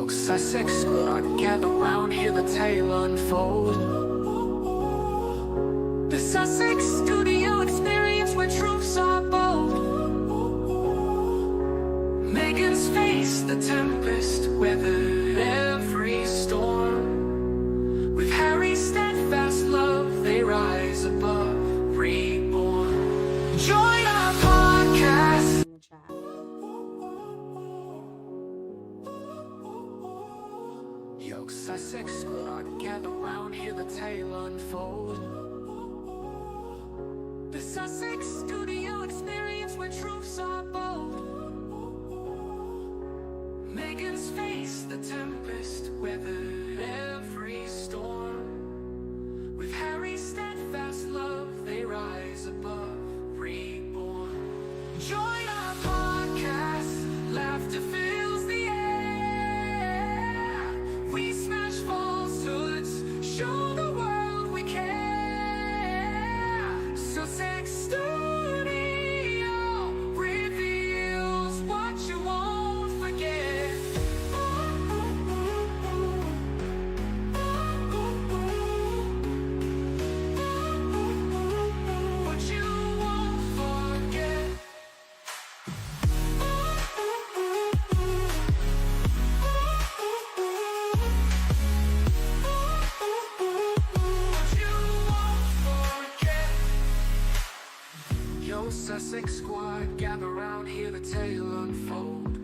Sussex, gather round, hear the tale unfold. The Sussex studio experience where truths are bold. Meghan's faced the tempest, weathered every storm. With Harry's steadfast love, they rise above, reborn. Join our podcast. In the chat. Sussex squad, gather round, hear the tale unfold. The Sussex studio experience where truths are bold. Meghan's faced the tempest, weathered every storm. With Harry's steadfast love, they rise above, reborn. Join our podcast, laughter fills the air. We smash falsehoods, show the world we care. Sussex Studio reveals what you won't forget. What you won't forget. Yo, Sussex squad, gather round, hear the tale unfold.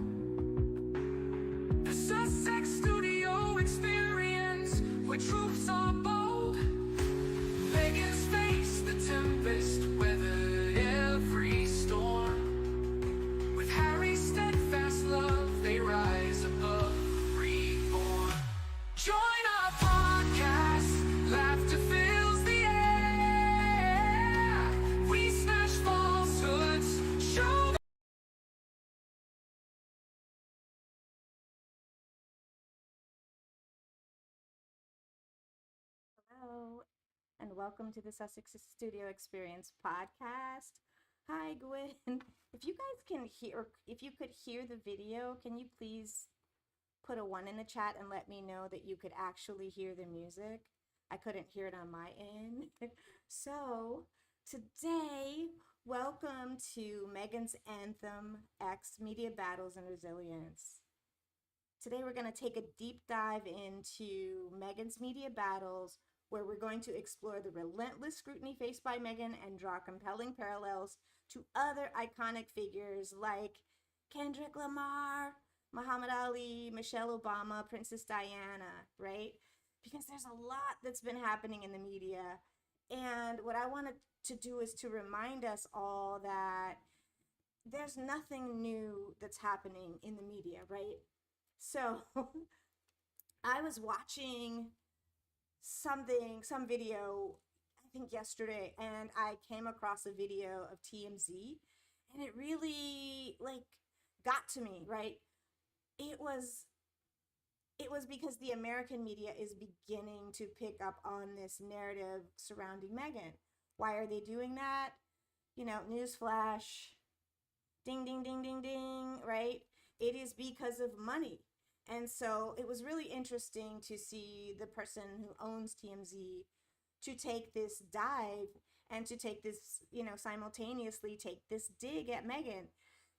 The Sussex studio experience, where truths are bold. Meghan's faced the tempest, weathered every storm. With Harry's steadfast love, they rise above, reborn. Join our podcast, laughter fills the air. We smash falsehoods, show. Hello, and welcome to the Sussex Studio Experience podcast. Hi, Gwen. If you guys can hear, if you could hear the video, can you please put a 1 in the chat and let me know that you could actually hear the music? I couldn't hear it on my end. So today, welcome to Meghan's Anthem X Media Battles and Resilience. Today we're going to take a deep dive into Meghan's media battles, where we're going to explore the relentless scrutiny faced by Meghan and draw compelling parallels to other iconic figures like Kendrick Lamar, Muhammad Ali, Michelle Obama, Princess Diana, right? Because there's a lot that's been happening in the media. And what I wanted to do is to remind us all that there's nothing new that's happening in the media, right? So I was watching some video, I think yesterday, and I came across a video of TMZ, and it really got to me, right? It was because the American media is beginning to pick up on this narrative surrounding Meghan. Why are they doing that? You know, newsflash, ding, ding, ding, ding, ding, right? It is because of money. And so it was really interesting to see the person who owns TMZ to take this dive and to take this, simultaneously take this dig at Meghan,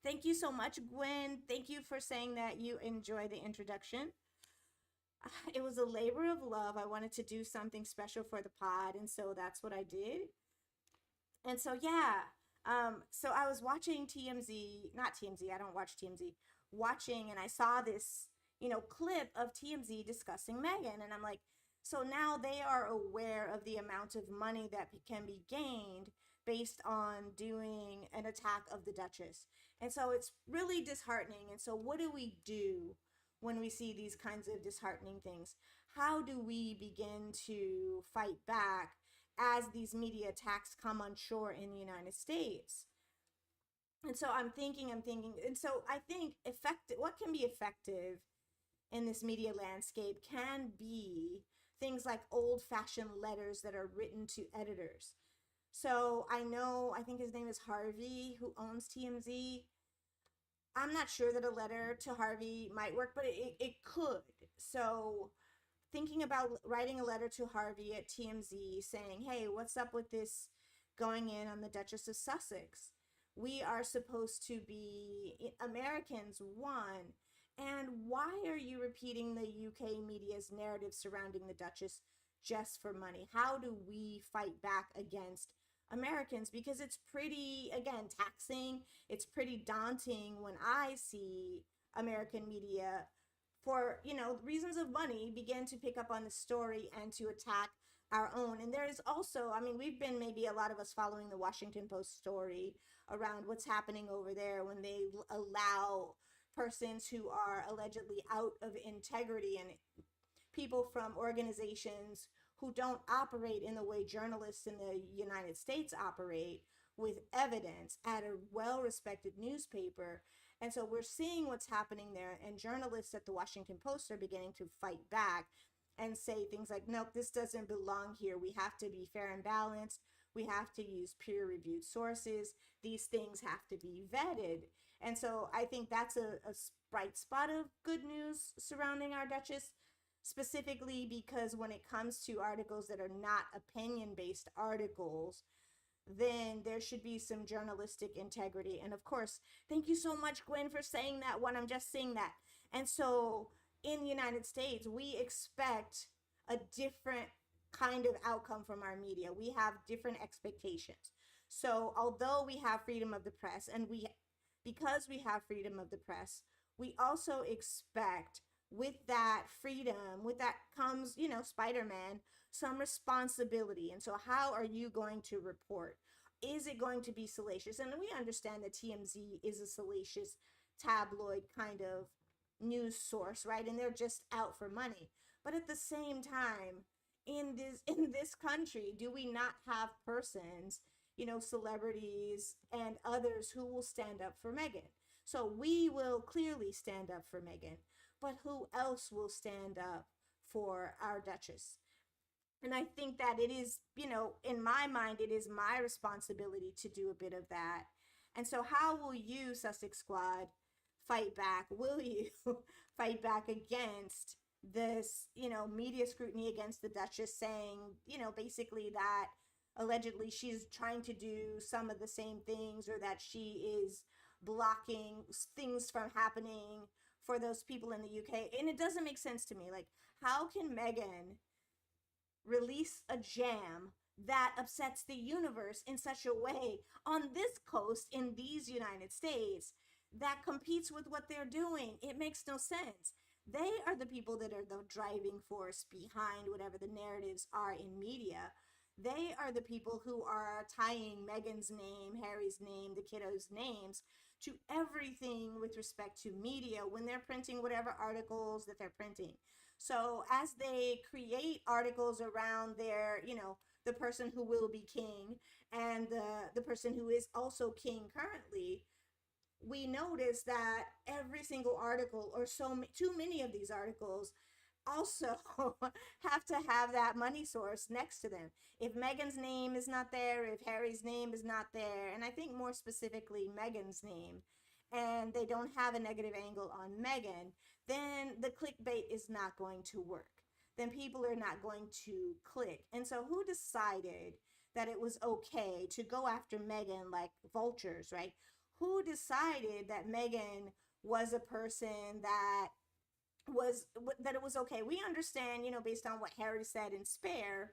Thank you so much, Gwen. Thank you for saying that you enjoy the introduction. It was a labor of love. I wanted to do something special for the pod, and so that's what I did. And so yeah, so I was watching TMZ, not TMZ, I don't watch TMZ, watching, and I saw this, clip of TMZ discussing Meghan, and I'm like, so now they are aware of the amount of money that can be gained based on doing an attack of the Duchess. And so it's really disheartening. And so what do we do when we see these kinds of disheartening things? How do we begin to fight back as these media attacks come on shore in the United States? And so I'm thinking, and so I think effective, what can be effective in this media landscape can be things like old-fashioned letters that are written to editors. So I think his name is Harvey, who owns TMZ. I'm not sure that a letter to Harvey might work, but it could. So thinking about writing a letter to Harvey at TMZ saying, hey, what's up with this going in on the Duchess of Sussex? We are supposed to be Americans, one. And why are you repeating the UK media's narrative surrounding the Duchess just for money? How do we fight back against Americans? Because it's pretty, again, taxing. It's pretty daunting when I see American media, for reasons of money, begin to pick up on the story and to attack our own. And there is also, we've been, maybe a lot of us, following the Washington Post story around what's happening over there when they allow persons who are allegedly out of integrity and people from organizations who don't operate in the way journalists in the United States operate, with evidence, at a well-respected newspaper. And so we're seeing what's happening there, and journalists at the Washington Post are beginning to fight back and say things like, nope, this doesn't belong here. We have to be fair and balanced. We have to use peer-reviewed sources. These things have to be vetted. And so I think that's a bright spot of good news surrounding our Duchess, specifically because when it comes to articles that are not opinion-based articles, then there should be some journalistic integrity. And of course, thank you so much, Gwen, for saying that one. I'm just saying that. And so in the United States, we expect a different kind of outcome from our media. We have different expectations. So although we have freedom of the press, and because we have freedom of the press, we also expect, with that freedom, with that comes, Spider-Man, some responsibility. And so how are you going to report? Is it going to be salacious? And we understand that TMZ is a salacious tabloid kind of news source, right? And they're just out for money. But at the same time, in this country, do we not have persons, celebrities and others who will stand up for Meghan? So we will clearly stand up for Meghan, but who else will stand up for our Duchess? And I think that it is, in my mind, it is my responsibility to do a bit of that. And so how will you, Sussex Squad, fight back? Will you fight back against this, media scrutiny against the Duchess, saying, basically that allegedly she's trying to do some of the same things, or that she is blocking things from happening for those people in the UK? And it doesn't make sense to me. Like, how can Meghan release a jam that upsets the universe in such a way on this coast in these United States that competes with what they're doing? It makes no sense. They are the people that are the driving force behind whatever the narratives are in media. They are the people who are tying Meghan's name, Harry's name, the kiddos' names to everything with respect to media when they're printing whatever articles that they're printing. So as they create articles around their, the person who will be king and the person who is also king currently, we notice that every single article, or too many of these articles, also have to have that money source next to them. If Meghan's name is not there, if Harry's name is not there, and I think more specifically Meghan's name, and they don't have a negative angle on Meghan, then the clickbait is not going to work. Then people are not going to click. And so who decided that it was okay to go after Meghan like vultures, right? who decided that Meghan was a person that it was okay. We understand, based on what Harry said in Spare,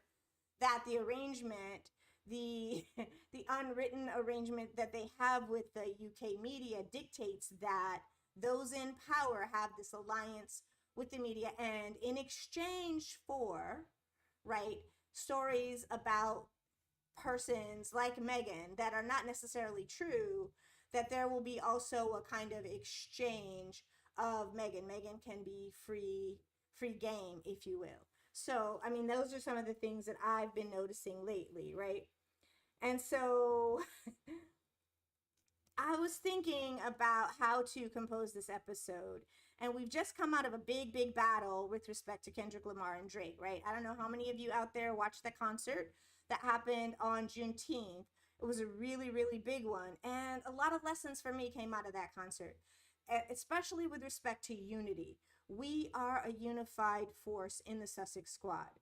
that the arrangement, the the unwritten arrangement that they have with the UK media dictates that those in power have this alliance with the media, and in exchange for, right, stories about persons like Meghan that are not necessarily true, that there will be also a kind of exchange of Meghan. Meghan can be free game, if you will. So, I mean, those are some of the things that I've been noticing lately, right? And so I was thinking about how to compose this episode, and we've just come out of a big battle with respect to Kendrick Lamar and Drake, right? I don't know how many of you out there watched the concert that happened on Juneteenth. It was a really big one, and a lot of lessons for me came out of that concert, especially with respect to unity. We are a unified force in the Sussex squad,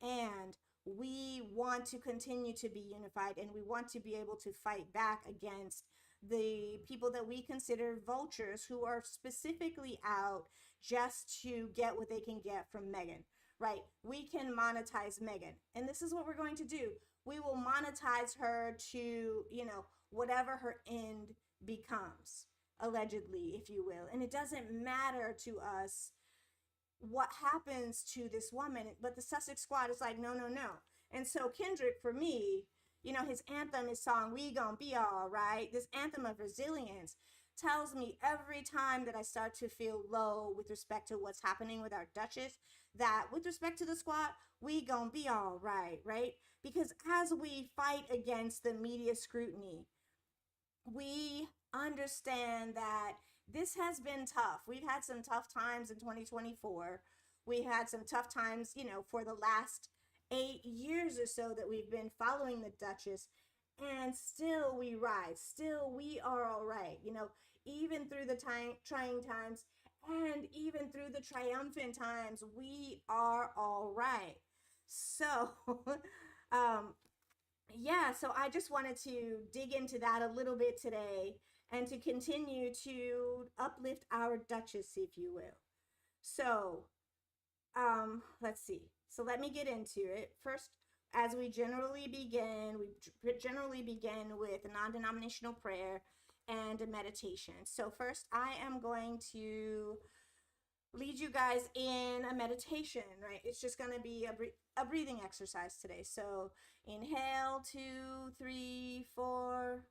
and we want to continue to be unified, and we want to be able to fight back against the people that we consider vultures, who are specifically out just to get what they can get from Meghan, right? We can monetize Meghan, and this is what we're going to do. We will monetize her to, whatever her end becomes, allegedly, if you will. And it doesn't matter to us what happens to this woman, but the Sussex squad is like, no. And so Kendrick, for me, his anthem, his song, "We Gon' Be All Right," this anthem of resilience, tells me every time that I start to feel low with respect to what's happening with our Duchess, that with respect to the squad, we gon' be all right, right? Because as we fight against the media scrutiny, we understand that this has been tough. We've had some tough times in 2024. We've had some tough times, for the last 8 years or so that we've been following the Duchess, and still we rise. Still we are all right, even through the trying times, and even through the triumphant times, we are all right. So, so I just wanted to dig into that a little bit today, and to continue to uplift our Duchess, if you will. So, let's see. So let me get into it. First, as we generally begin with a non-denominational prayer and a meditation. So first, I am going to lead you guys in a meditation, right? It's just going to be a breathing exercise today. So inhale, 2, 3, 4.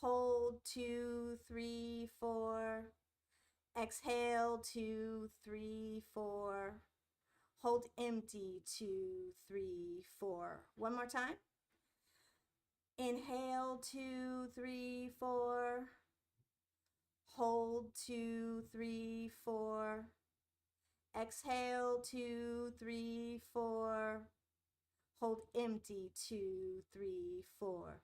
Hold, 2, 3, 4. Exhale, 2, 3, 4. Hold empty, 2, 3, 4. One more time. Inhale, 2, 3, 4. Hold, 2, 3, 4. Exhale, 2, 3, 4. Hold empty, 2, 3, 4.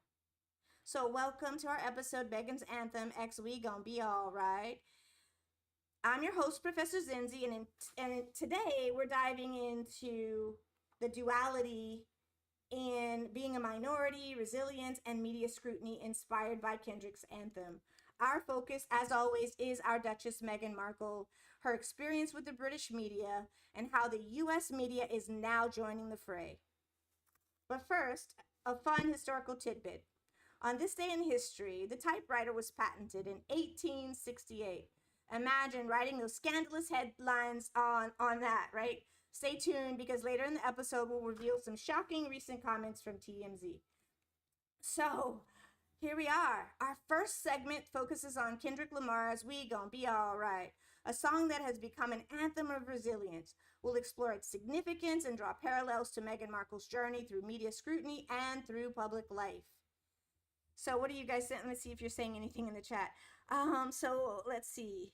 So welcome to our episode, Meghan's Anthem X, We Gon' Be All Right. I'm your host, Professor Zinzi, and today we're diving into the duality in being a minority, resilience, and media scrutiny inspired by Kendrick's anthem. Our focus, as always, is our Duchess Meghan Markle, her experience with the British media, and how the US media is now joining the fray. But first, a fun historical tidbit. On this day in history, the typewriter was patented in 1868. Imagine writing those scandalous headlines on that, right? Stay tuned, because later in the episode we'll reveal some shocking recent comments from TMZ. So here we are. Our first segment focuses on Kendrick Lamar's "We Gon' Be All Right," a song that has become an anthem of resilience. We'll explore its significance and draw parallels to Meghan Markle's journey through media scrutiny and through public life. So what are you guys saying? Let's see if you're saying anything in the chat. So let's see.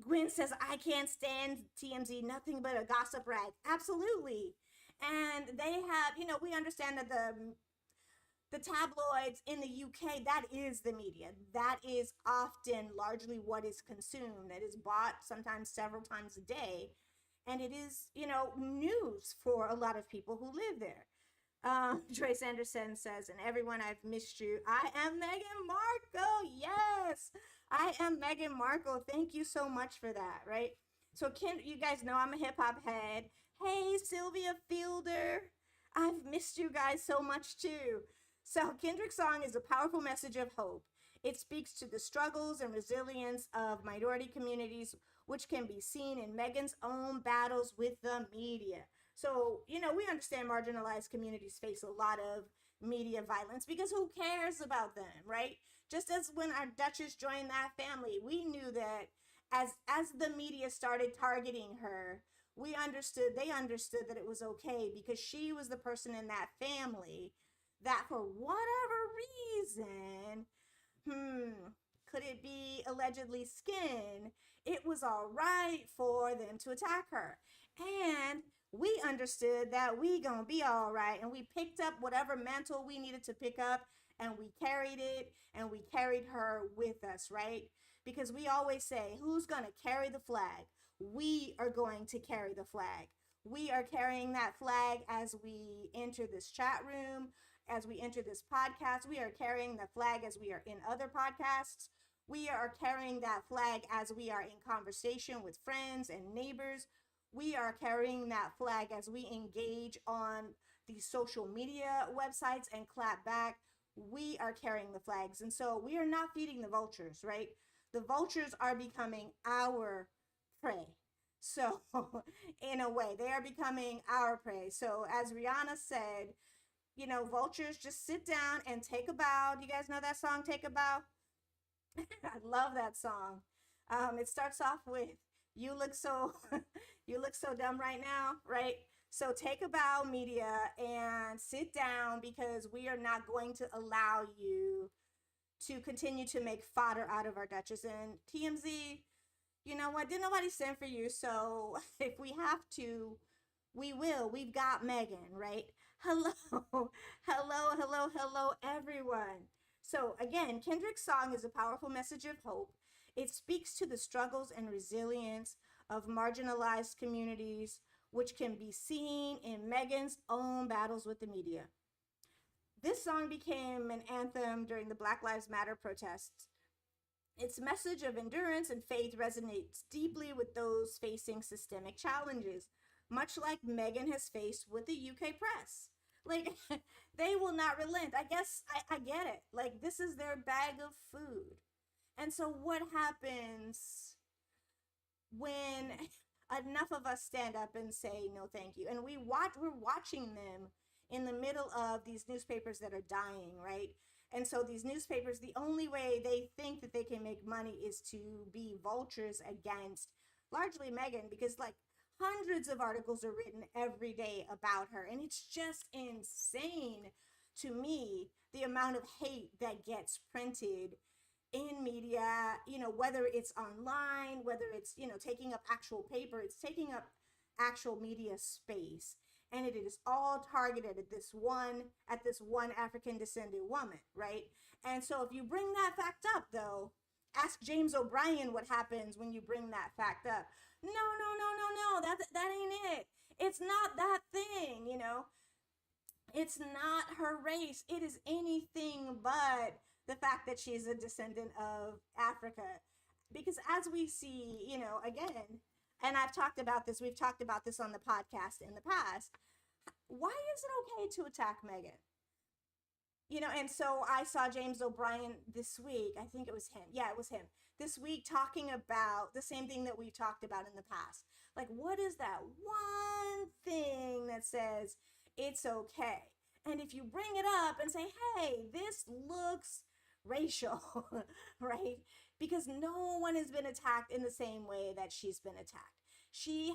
Gwen says, I can't stand TMZ, nothing but a gossip rag. Absolutely. And they have, we understand that the tabloids in the UK, that is the media. That is often largely what is consumed, that is bought sometimes several times a day. And it is, news for a lot of people who live there. Joyce Anderson says, and everyone, I've missed you. I am Meghan Markle. Yes, I am Meghan Markle. Thank you so much for that, right? So, you guys know I'm a hip hop head. Hey, Sylvia Fielder. I've missed you guys so much too. So, Kendrick's song is a powerful message of hope. It speaks to the struggles and resilience of minority communities, which can be seen in Meghan's own battles with the media. So, we understand marginalized communities face a lot of media violence because who cares about them, right? Just as when our Duchess joined that family, we knew that as the media started targeting her, they understood that it was okay because she was the person in that family that for whatever reason, could it be allegedly skin? It was all right for them to attack her. And we understood that we gonna be all right. And we picked up whatever mantle we needed to pick up and we carried it and we carried her with us, right? Because we always say, who's gonna carry the flag? We are going to carry the flag. We are carrying that flag as we enter this chat room, as we enter this podcast. We are carrying the flag as we are in other podcasts. We are carrying that flag as we are in conversation with friends and neighbors. We are carrying that flag as we engage on these social media websites and clap back. We are carrying the flags. And so we are not feeding the vultures, right? The vultures are becoming our prey. So in a way, they are becoming our prey. So as Rihanna said, vultures just sit down and take a bow. Do you guys know that song, Take a Bow? I love that song. It starts off with, you look so you look so dumb right now, right? So take a bow, media, and sit down because we are not going to allow you to continue to make fodder out of our Duchess. And TMZ, you know what? Didn't nobody send for you, so if we have to, we will. We've got Meghan, right? Hello, hello, everyone. So again, Kendrick's song is a powerful message of hope. It speaks to the struggles and resilience of marginalized communities, which can be seen in Meghan's own battles with the media. This song became an anthem during the Black Lives Matter protests. Its message of endurance and faith resonates deeply with those facing systemic challenges, much like Meghan has faced with the UK press. Like, they will not relent. I guess I get it. Like, this is their bag of food. And so what happens when enough of us stand up and say no thank you? And we're watching them in the middle of these newspapers that are dying, right? And so these newspapers, the only way they think that they can make money is to be vultures against largely Meghan, because like hundreds of articles are written every day about her. And it's just insane to me, the amount of hate that gets printed in media, whether it's online, whether it's, taking up actual paper, it's taking up actual media space. And it is all targeted at this one African descended woman, right? And so if you bring that fact up, though, ask James O'Brien what happens when you bring that fact up. No, that ain't it. It's not that thing, It's not her race. It is anything but the fact that she's a descendant of Africa. Because as we see, again, and we've talked about this on the podcast in the past, why is it okay to attack Meghan? And so I saw James O'Brien this week, I think it was him. Yeah, it was him. This week talking about the same thing that we've talked about in the past. Like, what is that one thing that says it's okay? And if you bring it up and say, hey, this looks racial, right? Because no one has been attacked in the same way that she's been attacked. She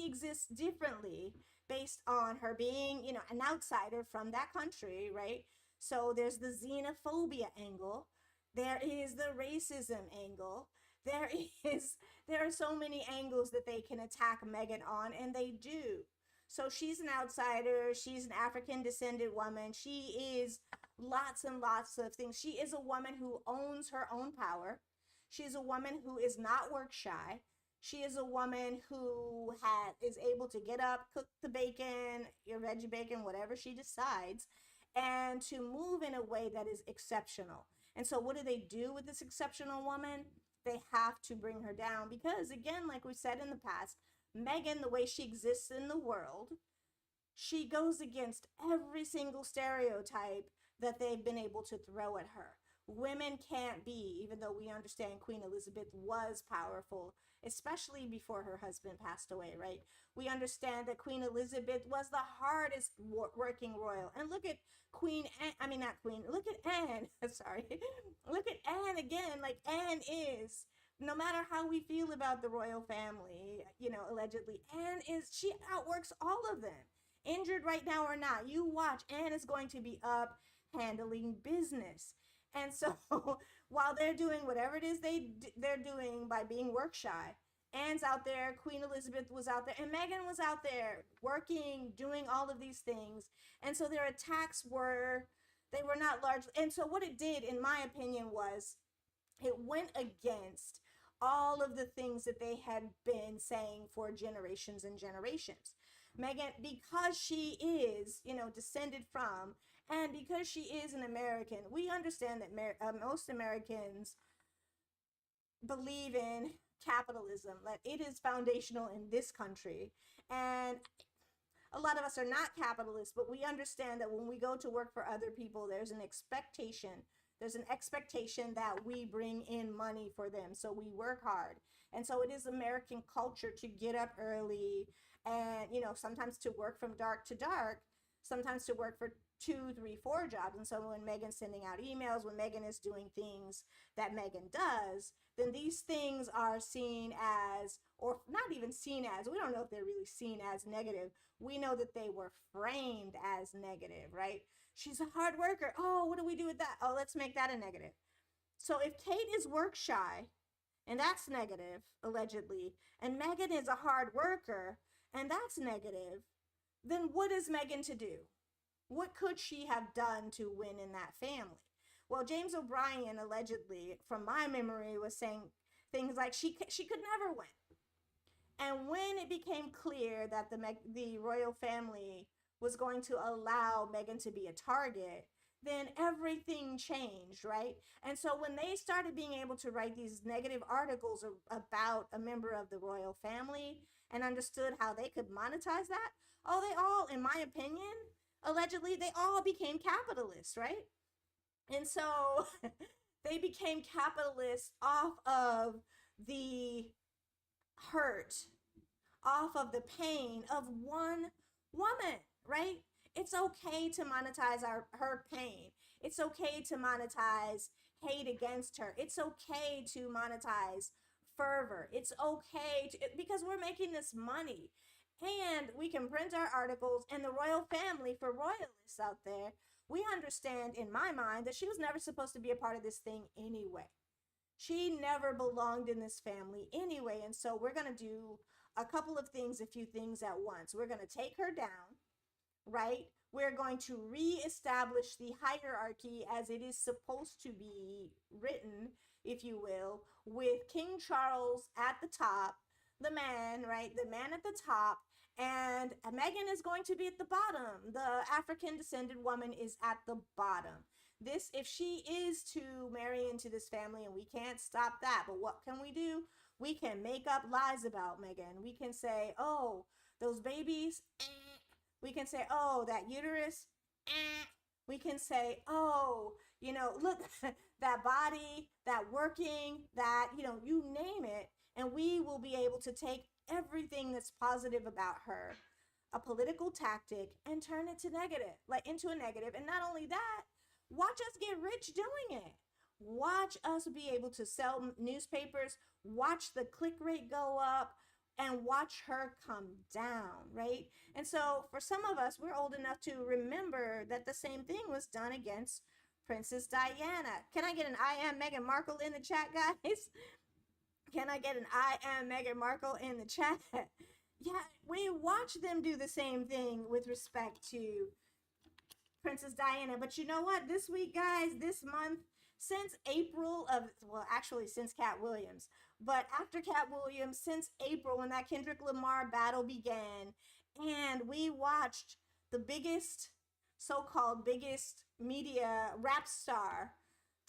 exists differently based on her being, an outsider from that country, right? So there's the xenophobia angle. There is the racism angle. There are so many angles that they can attack Meghan on, and they do. So she's an outsider. She's an African descended woman. She is lots and lots of things. She is a woman who owns her own power. She's a woman who is not work shy. She is a woman who is able to get up, cook the bacon, your veggie bacon, whatever she decides, and to move in a way that is exceptional. And so, what do they do with this exceptional woman? They have to bring her down because, again, like we said in the past, Meghan, the way she exists in the world, she goes against every single stereotype that they've been able to throw at her. Women can't be, even though we understand Queen Elizabeth was powerful, especially before her husband passed away, right? We understand that Queen Elizabeth was the hardest working royal. And look at Queen, I mean, not Queen, look at Anne, sorry. Look at Anne again, like Anne is, no matter how we feel about the royal family, you know, allegedly, Anne is, she outworks all of them. Injured right now or not, you watch, Anne is going to be up handling business. And so while they're doing whatever it is they're doing by being work shy, Anne's out there, Queen Elizabeth was out there, and Meghan was out there working, doing all of these things. And so their attacks they were not large. And so what it did, in my opinion, was it went against all of the things that they had been saying for generations and generations. Meghan, because she is, you know, descended from, and because she is an American, we understand that most Americans believe in capitalism, that it is foundational in this country. And a lot of us are not capitalists, but we understand that when we go to work for other people, there's an expectation. There's an expectation that we bring in money for them. So we work hard. And so it is American culture to get up early and, you know, sometimes to work from dark to dark, sometimes to work for 2, 3, 4 jobs. And so when Meghan's sending out emails, when Meghan is doing things that Meghan does, then these things are seen as, or not even seen as, we don't know if they're really seen as negative. We know that they were framed as negative, right? She's a hard worker. Oh, what do we do with that? Oh, let's make that a negative. So if Kate is work shy, and that's negative, allegedly, and Meghan is a hard worker, and that's negative, then what is Meghan to do? What could she have done to win in that family? Well, James O'Brien, allegedly, from my memory, was saying things like she could never win. And when it became clear that the royal family was going to allow Meghan to be a target, then everything changed, right? And so when they started being able to write these negative articles about a member of the royal family and understood how they could monetize that, oh, they all, in my opinion, allegedly, they all became capitalists, right? And so they became capitalists off of the hurt, off of the pain of one woman, right? It's okay to monetize her pain. It's okay to monetize hate against her. It's okay to monetize fervor. It's okay because we're making this money. And we can print our articles, and the royal family, for royalists out there, we understand, in my mind, that she was never supposed to be a part of this thing anyway. She never belonged in this family anyway. And so we're going to do a couple of things, a few things at once. We're going to take her down, right? We're going to reestablish the hierarchy as it is supposed to be written, if you will, with King Charles at the top, the man, right? The man at the top, and Meghan is going to be at the bottom. The African descended woman is at the bottom. This, if she is to marry into this family, and we can't stop that, but what can we do? We can make up lies about Meghan. We can say, oh, those babies, we can say, oh, that uterus, we can say, oh, you know, look, that body, that working, that, you know, you name it, and we will be able to take everything that's positive about her, a political tactic, and turn it to negative, like into a negative. And not only that, watch us get rich doing it. Watch us be able to sell newspapers, watch the click rate go up, and watch her come down, right? And so for some of us, we're old enough to remember that the same thing was done against Princess Diana. Can I get an I am Meghan Markle in the chat, guys? Can I get an I am Meghan Markle in the chat? Yeah, we watch them do the same thing with respect to Princess Diana. But you know what? This week, guys, this month, since April of, well, actually since Cat Williams, But after Cat Williams, since April when that Kendrick Lamar battle began, and we watched the biggest, so-called biggest media rap star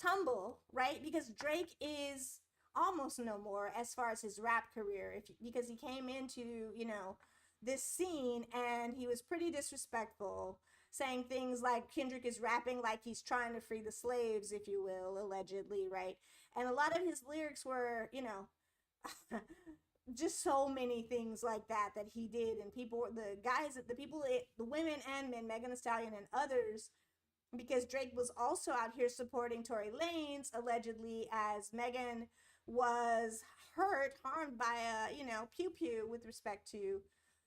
tumble, right? Because Drake is almost no more as far as his rap career, because he came into, this scene and he was pretty disrespectful, saying things like Kendrick is rapping like he's trying to free the slaves, if you will, allegedly, right? And a lot of his lyrics were, just so many things like that he did, and people, the guys, the people, the women and men, Megan Thee Stallion and others, because Drake was also out here supporting Tory Lanez, allegedly, as Megan was harmed by a, pew pew with respect to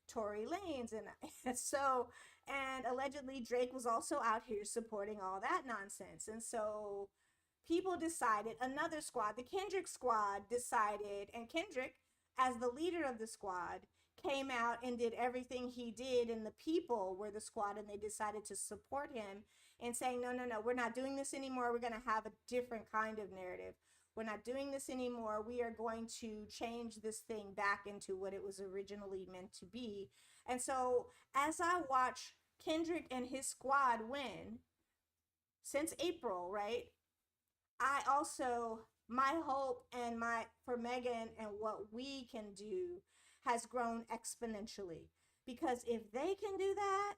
Tory Lanez. And so, and allegedly Drake was also out here supporting all that nonsense. And so people decided, another squad, the Kendrick squad decided, and Kendrick, as the leader of the squad, came out and did everything he did, and the people were the squad, and they decided to support him and saying, no, no, no, we're not doing this anymore. We're going to have a different kind of narrative. We're not doing this anymore. We are going to change this thing back into what it was originally meant to be. And so as I watch Kendrick and his squad win since April, right? I also, my hope and for Megan and what we can do has grown exponentially. Because if they can do that,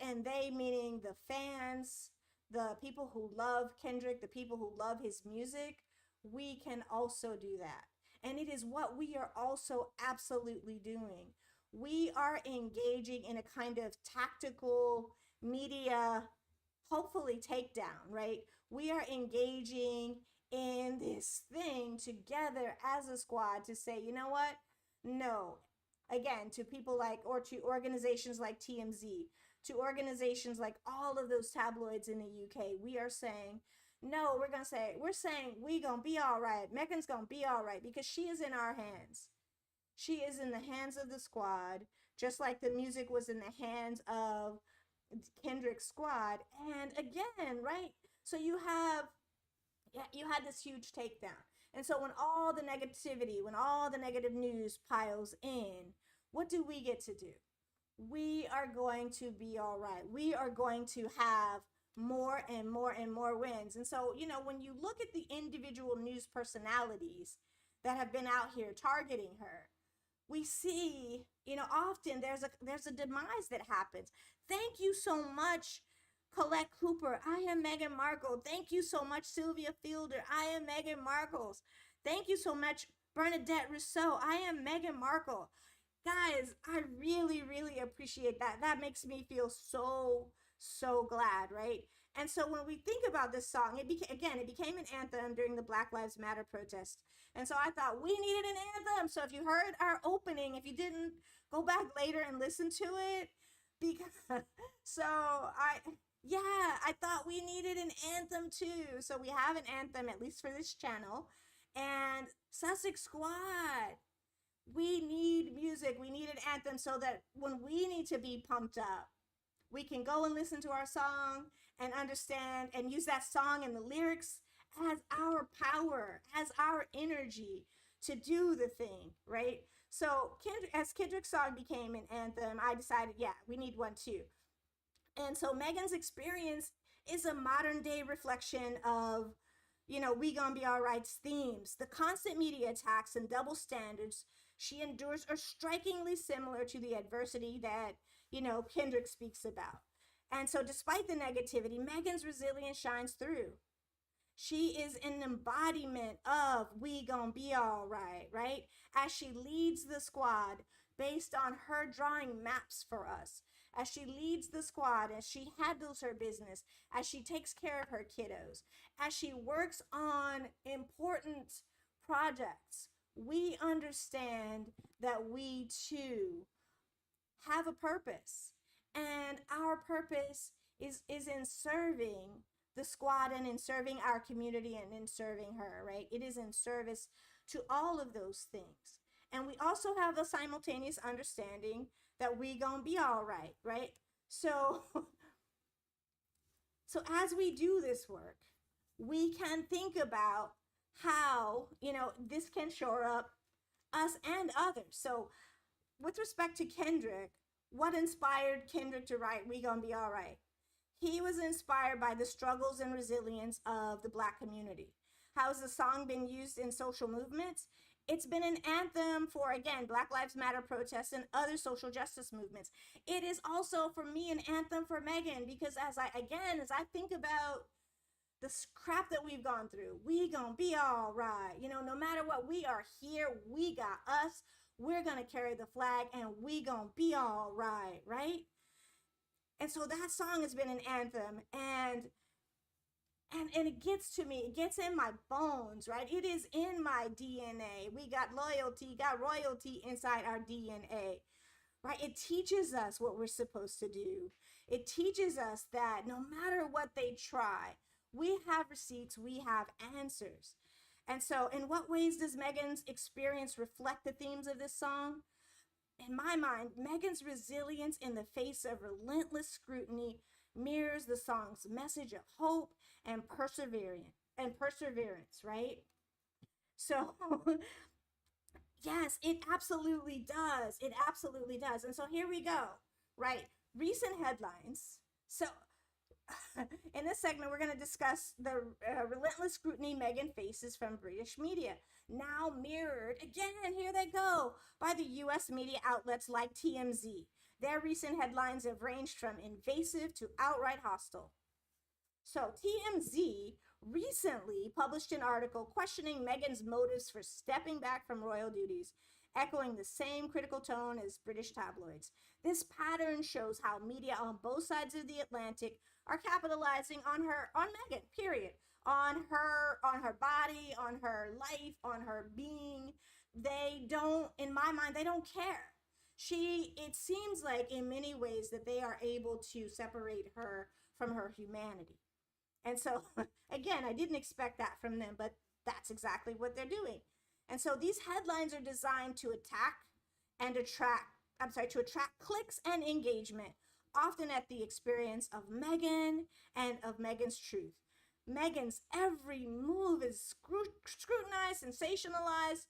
and they meaning the fans, the people who love Kendrick, the people who love his music, we can also do that. And it is what we are also absolutely doing. We are engaging in a kind of tactical media, hopefully takedown, right? We are engaging in this thing together as a squad to say, you know what? No. Again, to people like, or to organizations like TMZ, to organizations like all of those tabloids in the UK, we are saying, no, we're saying we gonna be all right. Meghan's gonna be all right because she is in our hands. She is in the hands of the squad, just like the music was in the hands of Kendrick's squad. And again, right? So you had this huge takedown. And so when all the negativity, when all the negative news piles in, what do we get to do? We are going to be all right. We are going to have more and more and more wins. And so, when you look at the individual news personalities that have been out here targeting her, we see, often there's a demise that happens. Thank you so much, Colette Cooper. I am Meghan Markle. Thank you so much, Sylvia Fielder. I am Meghan Markle's. Thank you so much, Bernadette Rousseau. I am Meghan Markle. Guys, I really, really appreciate that. That makes me feel so, so glad, right? And so when we think about this song, it became an anthem during the Black Lives Matter protest. And so I thought we needed an anthem. So if you heard our opening, if you didn't, go back later and listen to it. Because I thought we needed an anthem too. So we have an anthem, at least for this channel. And Sussex Squad, we need music. We need an anthem so that when we need to be pumped up, we can go and listen to our song and understand and use that song and the lyrics as our power, as our energy to do the thing, right? So as Kendrick's song became an anthem, I decided, we need one too. And so Meghan's experience is a modern day reflection of, we gonna be all right's themes. The constant media attacks and double standards she endures are strikingly similar to the adversity that, Kendrick speaks about. And so despite the negativity, Meghan's resilience shines through. She is an embodiment of we gonna be all right, right? As she leads the squad based on her drawing maps for us, as she leads the squad, as she handles her business, as she takes care of her kiddos, as she works on important projects, we understand that we too have a purpose. And our purpose is in serving the squad and in serving our community and in serving her, right? It is in service to all of those things. And we also have a simultaneous understanding that we gonna be all right, right? So as we do this work, we can think about how, this can shore up us and others. So, with respect to Kendrick, what inspired Kendrick to write We Gonna Be Alright? He was inspired by the struggles and resilience of the Black community. How has the song been used in social movements? It's been an anthem for, again, Black Lives Matter protests and other social justice movements. It is also, for me, an anthem for Meghan, because as I think about the crap that we've gone through, we gonna be all right. No matter what, we are here. We got us. We're gonna carry the flag, and we gonna be all right, right? And so that song has been an anthem, and it gets to me. It gets in my bones, right? It is in my DNA. We got loyalty, got royalty inside our DNA, right? It teaches us what we're supposed to do. It teaches us that no matter what they try, we have receipts, we have answers. And so, in what ways does Meghan's experience reflect the themes of this song? In my mind, Meghan's resilience in the face of relentless scrutiny mirrors the song's message of hope and perseverance, right? So, yes, it absolutely does. It absolutely does. And so here we go, right? Recent headlines. So, in this segment, we're going to discuss the relentless scrutiny Meghan faces from British media, now mirrored, again, here they go, by the US media outlets like TMZ. Their recent headlines have ranged from invasive to outright hostile. So TMZ recently published an article questioning Meghan's motives for stepping back from royal duties, echoing the same critical tone as British tabloids. This pattern shows how media on both sides of the Atlantic are capitalizing on Meghan, period. On her body, on her life, on her being. They don't, in my mind, they don't care. It seems like in many ways that they are able to separate her from her humanity. And so, again, I didn't expect that from them, but that's exactly what they're doing. And so these headlines are designed to attract clicks and engagement, often at the expense of Meghan and of Meghan's truth. Meghan's every move is scrutinized, sensationalized,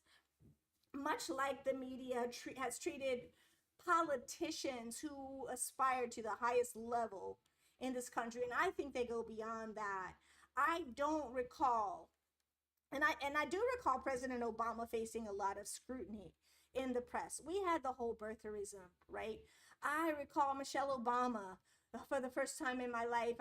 much like the media has treated politicians who aspire to the highest level in this country. And I think they go beyond that. I don't recall, and I do recall President Obama facing a lot of scrutiny in the press. We had the whole birtherism, right? I recall Michelle Obama, for the first time in my life,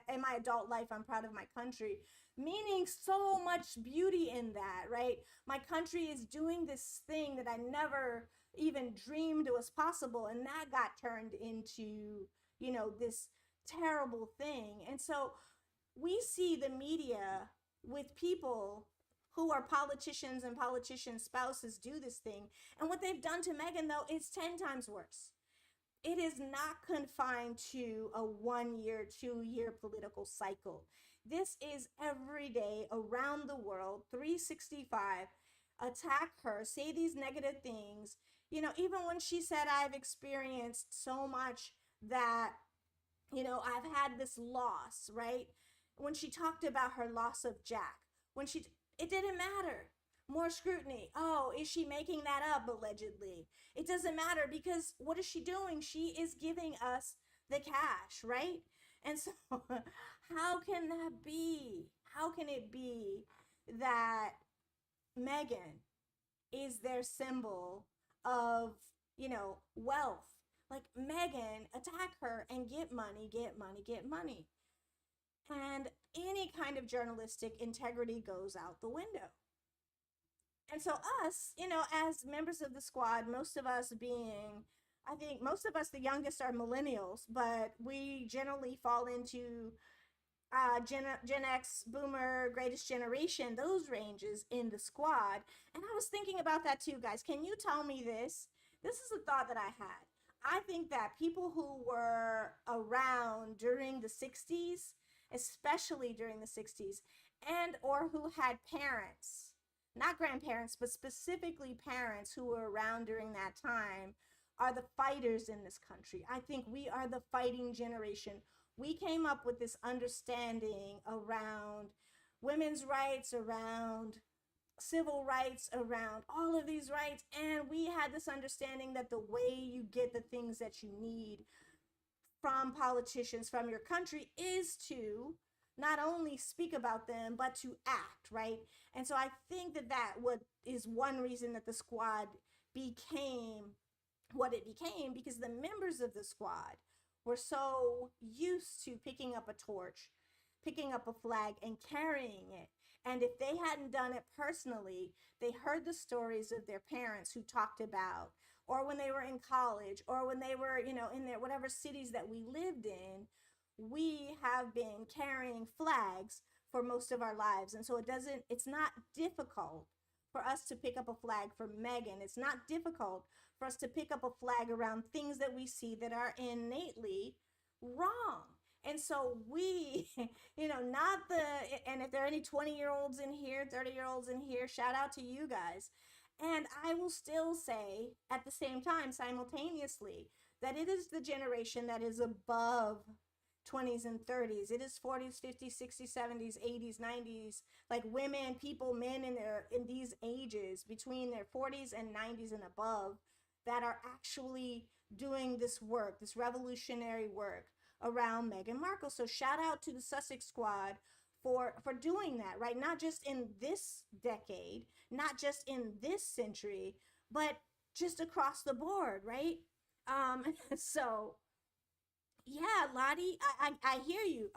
in my adult life, I'm proud of my country, meaning so much beauty in that, right? My country is doing this thing that I never even dreamed was possible, and that got turned into, this terrible thing. And so we see the media with people who are politicians and politicians' spouses do this thing. And what they've done to Meghan, though, is 10 times worse. It is not confined to a 1 year, 2 year political cycle. This is every day around the world, 365, attack her, say these negative things. Even when she said, I've experienced so much that, I've had this loss, right? When she talked about her loss of Jack, it didn't matter. More scrutiny. Oh, is she making that up allegedly? It doesn't matter, because what is she doing? She is giving us the cash, right? And so how can that be? How can it be that Meghan is their symbol of, wealth? Like, Meghan, attack her and get money, get money, get money. And any kind of journalistic integrity goes out the window. And so us, as members of the squad, most of us, the youngest, are millennials, but we generally fall into Gen X, Boomer, Greatest Generation, those ranges in the squad. And I was thinking about that too, guys. Can you tell me this? This is a thought that I had. I think that people who were around during the 60s, especially during the 60s, and or who had parents, not grandparents, but specifically parents who were around during that time, are the fighters in this country. I think we are the fighting generation. We came up with this understanding around women's rights, around civil rights, around all of these rights. And we had this understanding that the way you get the things that you need from politicians, from your country, is to not only speak about them but to act, right? And so I think that is one reason that the squad became what it became, because the members of the squad were so used to picking up a torch, picking up a flag, and carrying it. And if they hadn't done it personally, they heard the stories of their parents who talked about, or when they were in college, or when they were, in their whatever cities that we lived in, we have been carrying flags for most of our lives. And so it's not difficult for us to pick up a flag for Meghan. It's not difficult for us to pick up a flag around things that we see that are innately wrong. And so we, and if there are any 20-year-olds in here, 30-year-olds in here, shout out to you guys. And I will still say at the same time, simultaneously, that it is the generation that is above 20s and 30s. It is 40s, 50s, 60s, 70s, 80s, 90s, like women, people, men in these ages between their 40s and 90s and above, that are actually doing this work, this revolutionary work around Meghan Markle. So shout out to the Sussex squad for doing that, right? Not just in this decade, not just in this century, but just across the board, right? So yeah, Lottie, I hear you.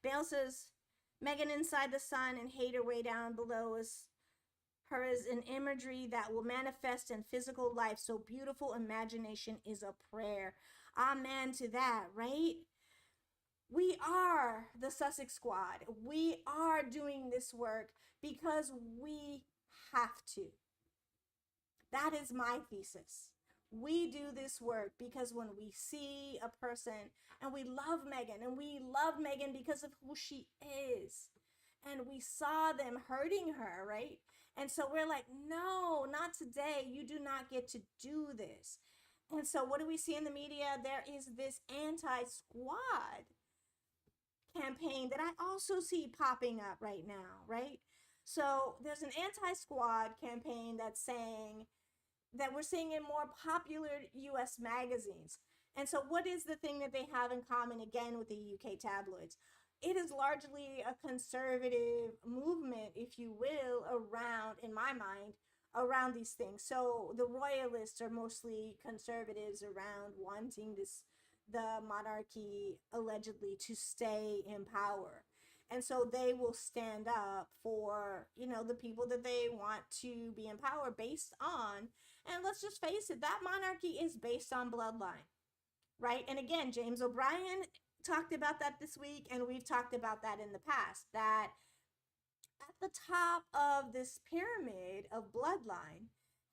Bale says Meghan inside the sun and Hater way down below is her is an imagery that will manifest in physical life. So beautiful imagination is a prayer. Amen to that, right? We are the Sussex squad. We are doing this work because we have to. That is my thesis. We do this work because when we see a person, and we love Meghan because of who she is, and we saw them hurting her, right? And so we're like, no, not today. You do not get to do this. And so what do we see in the media? There is this anti-squad campaign that I also see popping up right now, right? So there's an anti-squad campaign that's saying that we're seeing in more popular US magazines. And so what is the thing that they have in common, again, with the UK tabloids? It is largely a conservative movement, if you will, around, in my mind, around these things. So the royalists are mostly conservatives around wanting the monarchy allegedly to stay in power. And so they will stand up for, the people that they want to be in power based on, and let's just face it, that monarchy is based on bloodline, right? And again, James O'Brien talked about that this week, and we've talked about that in the past, that at the top of this pyramid of bloodline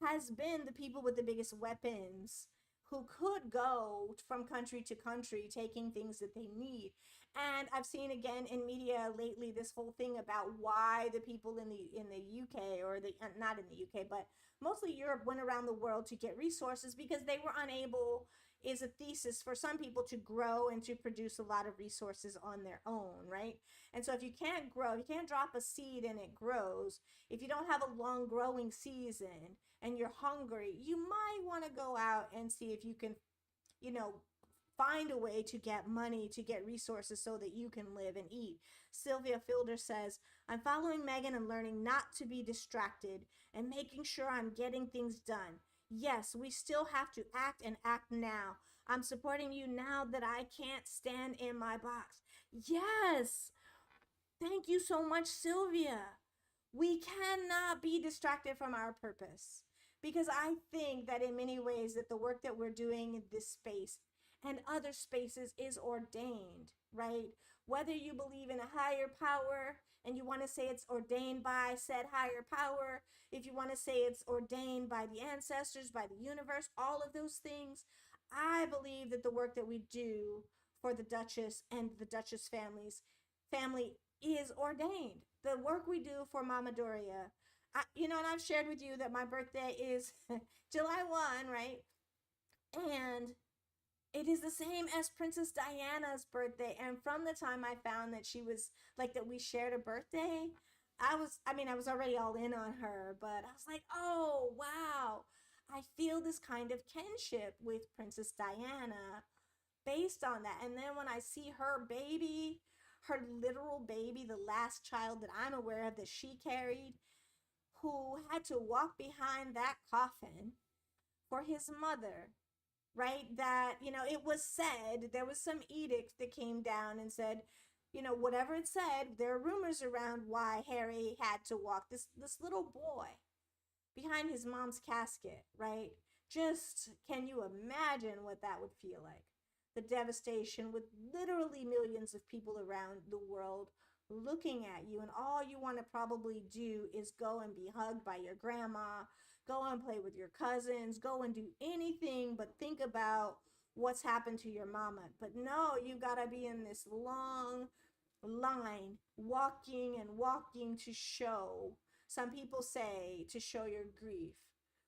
has been the people with the biggest weapons, who could go from country to country taking things that they need. And I've seen again in media lately this whole thing about why the people in the UK, or not in the UK, but mostly Europe, went around the world to get resources because they were unable, is a thesis for some people, to grow and to produce a lot of resources on their own, right? And so if you can't grow, you can't drop a seed and it grows. If you don't have a long growing season and you're hungry, you might want to go out and see if you can, find a way to get money, to get resources so that you can live and eat. Sylvia Fielder says, I'm following Meghan and learning not to be distracted and making sure I'm getting things done. Yes, we still have to act, and act now. I'm supporting you now that I can't stand in my box. Yes. Thank you so much, Sylvia. We cannot be distracted from our purpose, because I think that in many ways that the work that we're doing in this space and other spaces is ordained, right? Whether you believe in a higher power and you want to say it's ordained by said higher power, if you want to say it's ordained by the ancestors, by the universe, all of those things, I believe that the work that we do for the Duchess and the Duchess family is ordained. The work we do for Mama Doria, and I've shared with you that my birthday is July 1, right? And It is the same as Princess Diana's birthday. And from the time I found that she was like that we shared a birthday, I was already all in on her, but I was like, oh, wow. I feel this kind of kinship with Princess Diana based on that. And then when I see her baby, her literal baby, the last child that I'm aware of that she carried, who had to walk behind that coffin for his mother, right? That, it was said, there was some edict that came down and said, whatever it said, there are rumors around why Harry had to walk this little boy behind his mom's casket, right? Just can you imagine what that would feel like? The devastation with literally millions of people around the world looking at you, and all you want to probably do is go and be hugged by your grandma, go and play with your cousins, go and do anything but think about what's happened to your mama. But no, you gotta be in this long line, walking and walking to show, some people say to show your grief,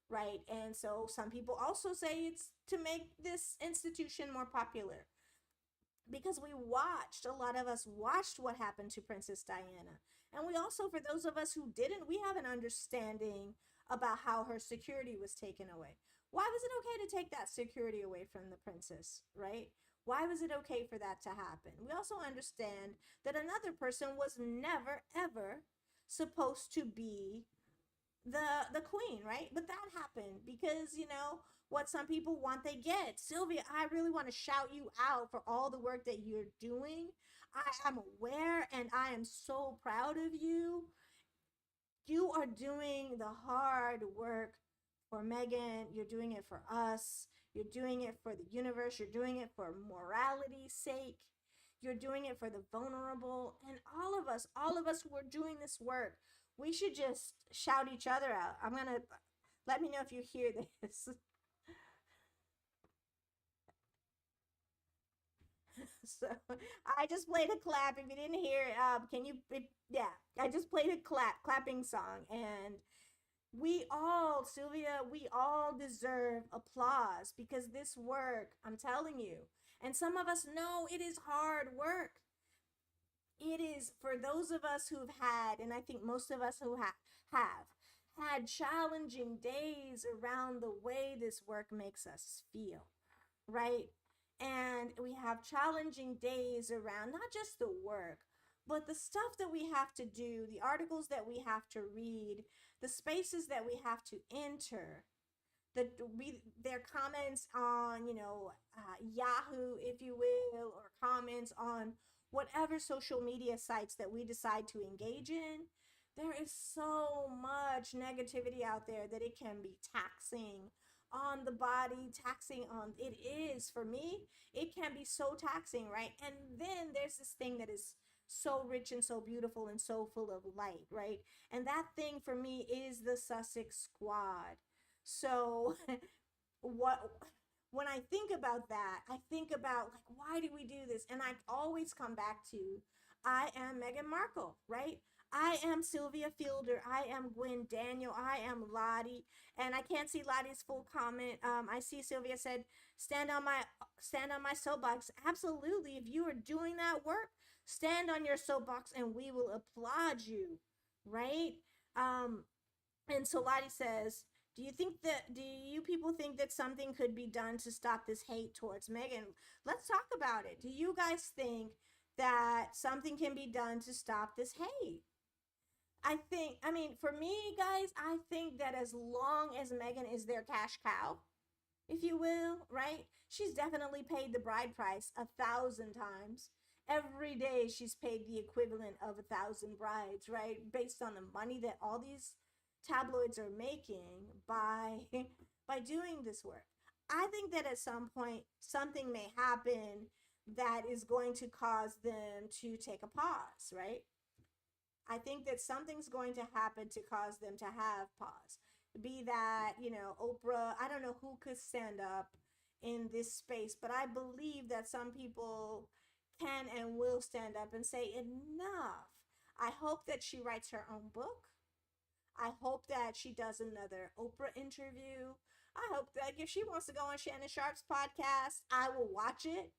right? And so some people also say it's to make this institution more popular, because a lot of us watched what happened to Princess Diana. And we also, for those of us who didn't, we have an understanding about how her security was taken away. Why was it okay to take that security away from the princess, right? Why was it okay for that to happen? We also understand that another person was never, ever supposed to be the queen, right? But that happened because, what some people want, they get. Sylvia, I really want to shout you out for all the work that you're doing. I am aware and I am so proud of you. You are doing the hard work for Meghan. You're doing it for us. You're doing it for the universe. You're doing it for morality's sake. You're doing it for the vulnerable. And all of us who are doing this work, we should just shout each other out. Let me know if you hear this. So I just played a clap. If you didn't hear it, yeah, I just played a clapping song. And Sylvia, we all deserve applause because this work, I'm telling you, and some of us know it is hard work. It is for those of us who've had, and I think most of us who have had challenging days around the way this work makes us feel, right? And we have challenging days around not just the work, but the stuff that we have to do, the articles that we have to read, the spaces that we have to enter, their comments on, Yahoo, if you will, or comments on whatever social media sites that we decide to engage in. There is so much negativity out there that it can be taxing on the body, taxing on it is for me. It can be so taxing, right? And then there's this thing that is so rich and so beautiful and so full of light, right? And that thing for me is the Sussex squad. So what when I think about that, I think about like, why do we do this? And I always come back to, I am Meghan Markle, right? I am Sylvia Fielder. I am Gwen Daniel. I am Lottie. And I can't see Lottie's full comment. I see Sylvia said, stand on my soapbox. Absolutely. If you are doing that work, stand on your soapbox and we will applaud you, right? And so Lottie says, do you people think that something could be done to stop this hate towards Meghan? Let's talk about it. Do you guys think that something can be done to stop this hate? For me, guys, I think that as long as Meghan is their cash cow, if you will, right? She's definitely paid the bride price 1,000 times. Every day she's paid the equivalent of 1,000 brides, right? Based on the money that all these tabloids are making by doing this work. I think that at some point something may happen that is going to cause them to take a pause, right? I think that something's going to happen to cause them to have pause. Be that, Oprah, I don't know who could stand up in this space, but I believe that some people can and will stand up and say enough. I hope that she writes her own book. I hope that she does another Oprah interview. I hope like if she wants to go on Shannon Sharp's podcast, I will watch it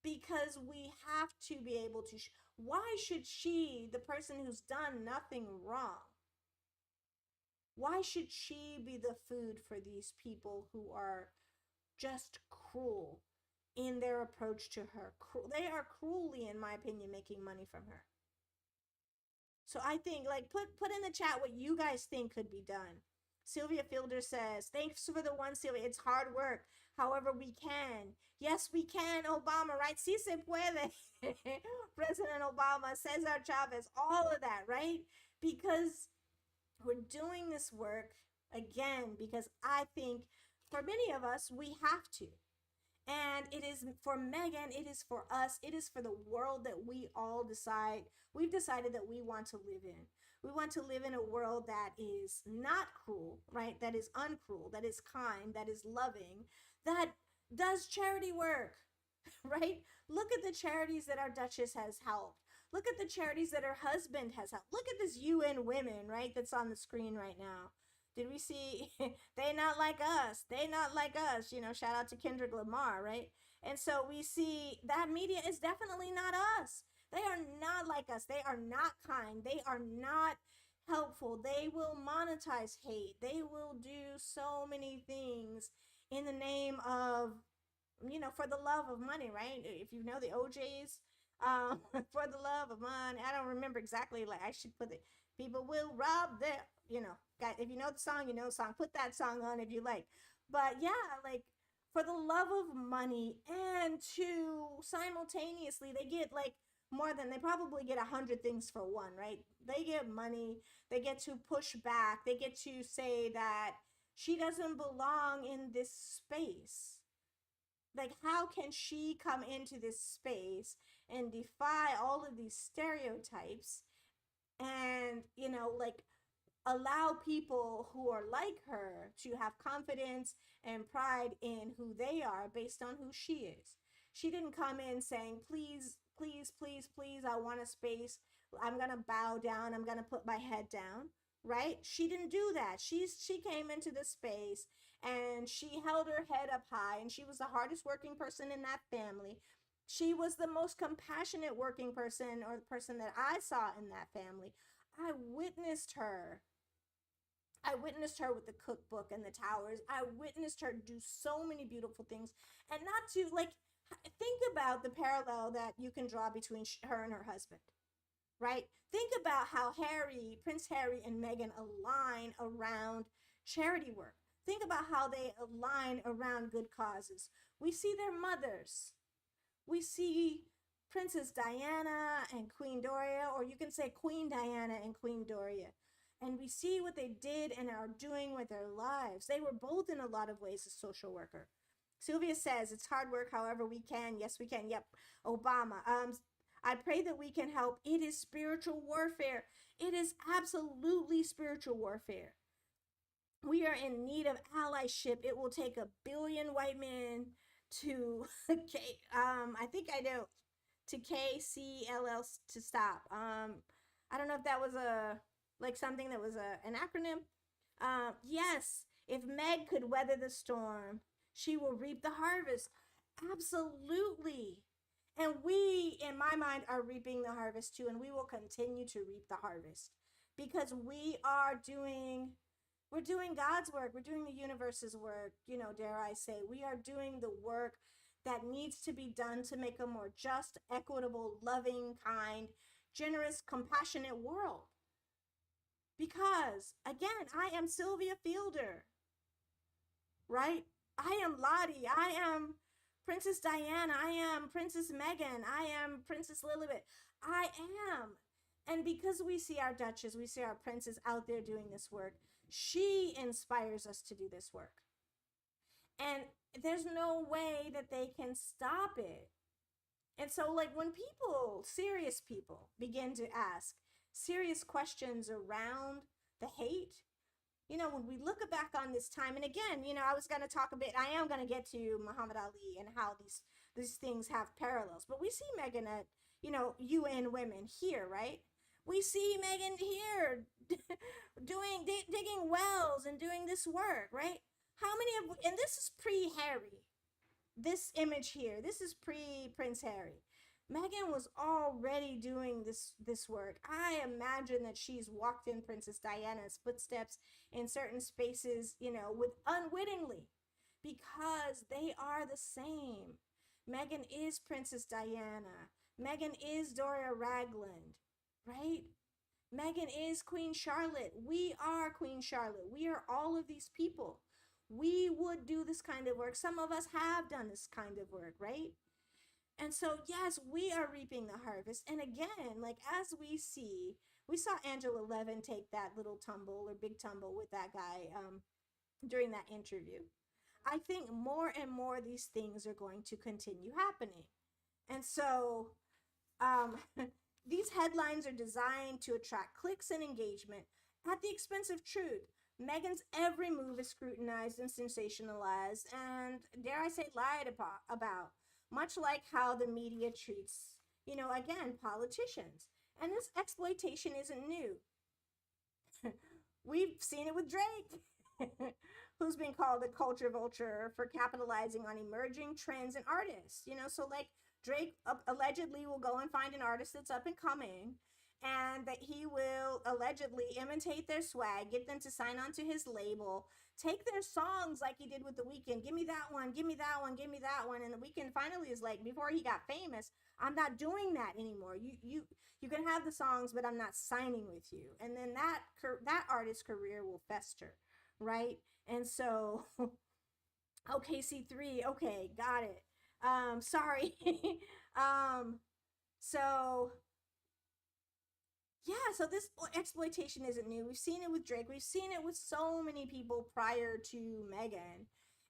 because we have to be able to. Why should she, the person who's done nothing wrong, why should she be the food for these people who are just cruel in their approach to her? They are cruelly, in my opinion, making money from her. So I think, like, put in the chat what you guys think could be done. Sylvia Fielder says, thanks for the one, Sylvia. It's hard work. However, we can. Yes, we can, Obama, right? Si se puede. President Obama, Cesar Chavez, all of that, right? Because we're doing this work, again, because I think for many of us, we have to. And it is for Meghan, it is for us, it is for the world that we all decide, we've decided that we want to live in. We want to live in a world that is not cruel, right? That is uncruel, that is kind, that is loving, that does charity work, right? Look at the charities that our Duchess has helped. Look at the charities that her husband has helped. Look at this UN Women, right? That's on the screen right now. Did we see they not like us? They not like us. You know, shout out to Kendrick Lamar, right? And so we see that media is definitely not us. They are not like us. They are not kind. They are not helpful. They will monetize hate. They will do so many things in the name of, you know, for the love of money, right? If you know the OJs, for the love of money. I don't remember exactly, like I should put it. People will rob their, you know, guys, if you know the song, you know the song. Put that song on if you like. But yeah, like for the love of money, and to simultaneously, they get like more than, they probably get 100 things for one, right? They get money, they get to push back, they get to say that she doesn't belong in this space. Like, how can she come into this space and defy all of these stereotypes and, you know, like allow people who are like her to have confidence and pride in who they are based on who she is? She didn't come in saying, please, please, please, please, I want a space. I'm going to bow down. I'm going to put my head down, right? She didn't do that. She came into the space and she held her head up high, and she was the hardest working person in that family. She was the most compassionate working person, or the person that I saw in that family. I witnessed her. I witnessed her with the cookbook and the towers. I witnessed her do so many beautiful things. And not to, like, think about the parallel that you can draw between her and her husband, right? Think about how Prince Harry and Meghan align around charity work. Think about how they align around good causes. We see their mothers. We see Princess Diana and Queen Doria, or you can say Queen Diana and Queen Doria. And we see what they did and are doing with their lives. They were both, in a lot of ways, a social worker. Sylvia says, it's hard work, however we can. Yes, we can. Yep. Obama. I pray that we can help. It is spiritual warfare. It is absolutely spiritual warfare. We are in need of allyship. It will take 1 billion white men to, I think I know, to KCLL to stop. I don't know if that was something that was an acronym. Yes, if Meg could weather the storm, she will reap the harvest. Absolutely. And we, in my mind, are reaping the harvest too, and we will continue to reap the harvest because we're doing God's work. We're doing the universe's work, you know, dare I say. We are doing the work that needs to be done to make a more just, equitable, loving, kind, generous, compassionate world. Because, again, I am Sylvia Fielder, right? I am Lottie. I am Princess Diana. I am Princess Meghan. I am Princess Lilibet. I am. And because we see our Duchess, we see our princess out there doing this work, she inspires us to do this work. And there's no way that they can stop it. And so, like, when people, serious people, begin to ask serious questions around the hate, you know, when we look back on this time, and again, you know, I was going to talk a bit, I am going to get to Muhammad Ali and how these things have parallels, but we see Meghan at, you know, UN Women here, right? We see Meghan here digging wells and doing this work, right? How many of, and this is pre-Harry, this image here, this is pre-Prince Harry. Meghan was already doing this work. I imagine that she's walked in Princess Diana's footsteps in certain spaces, with unwittingly, because they are the same. Meghan is Princess Diana. Meghan is Doria Ragland, right? Meghan is Queen Charlotte. We are Queen Charlotte. We are all of these people. We would do this kind of work. Some of us have done this kind of work, right? And so, yes, we are reaping the harvest. And again, like as we saw Angela Levin take that little tumble or big tumble with that guy during that interview. I think more and more these things are going to continue happening. And so, um, these headlines are designed to attract clicks and engagement at the expense of truth. Meghan's every move is scrutinized and sensationalized, and dare I say, lied about, much like how the media treats, again, politicians. And this exploitation isn't new. We've seen it with Drake, who's been called a culture vulture for capitalizing on emerging trends and artists. So like Drake allegedly will go and find an artist that's up and coming, and that he will allegedly imitate their swag, get them to sign on to his label, take their songs like he did with The Weeknd. Give me that one, give me that one, give me that one. And The Weeknd finally is like, before he got famous, I'm not doing that anymore. You can have the songs, but I'm not signing with you. And then that artist's career will fester, right? And so, okay, C3, okay, got it. Sorry. So yeah, so this exploitation isn't new. We've seen it with Drake. We've seen it with so many people prior to Meghan.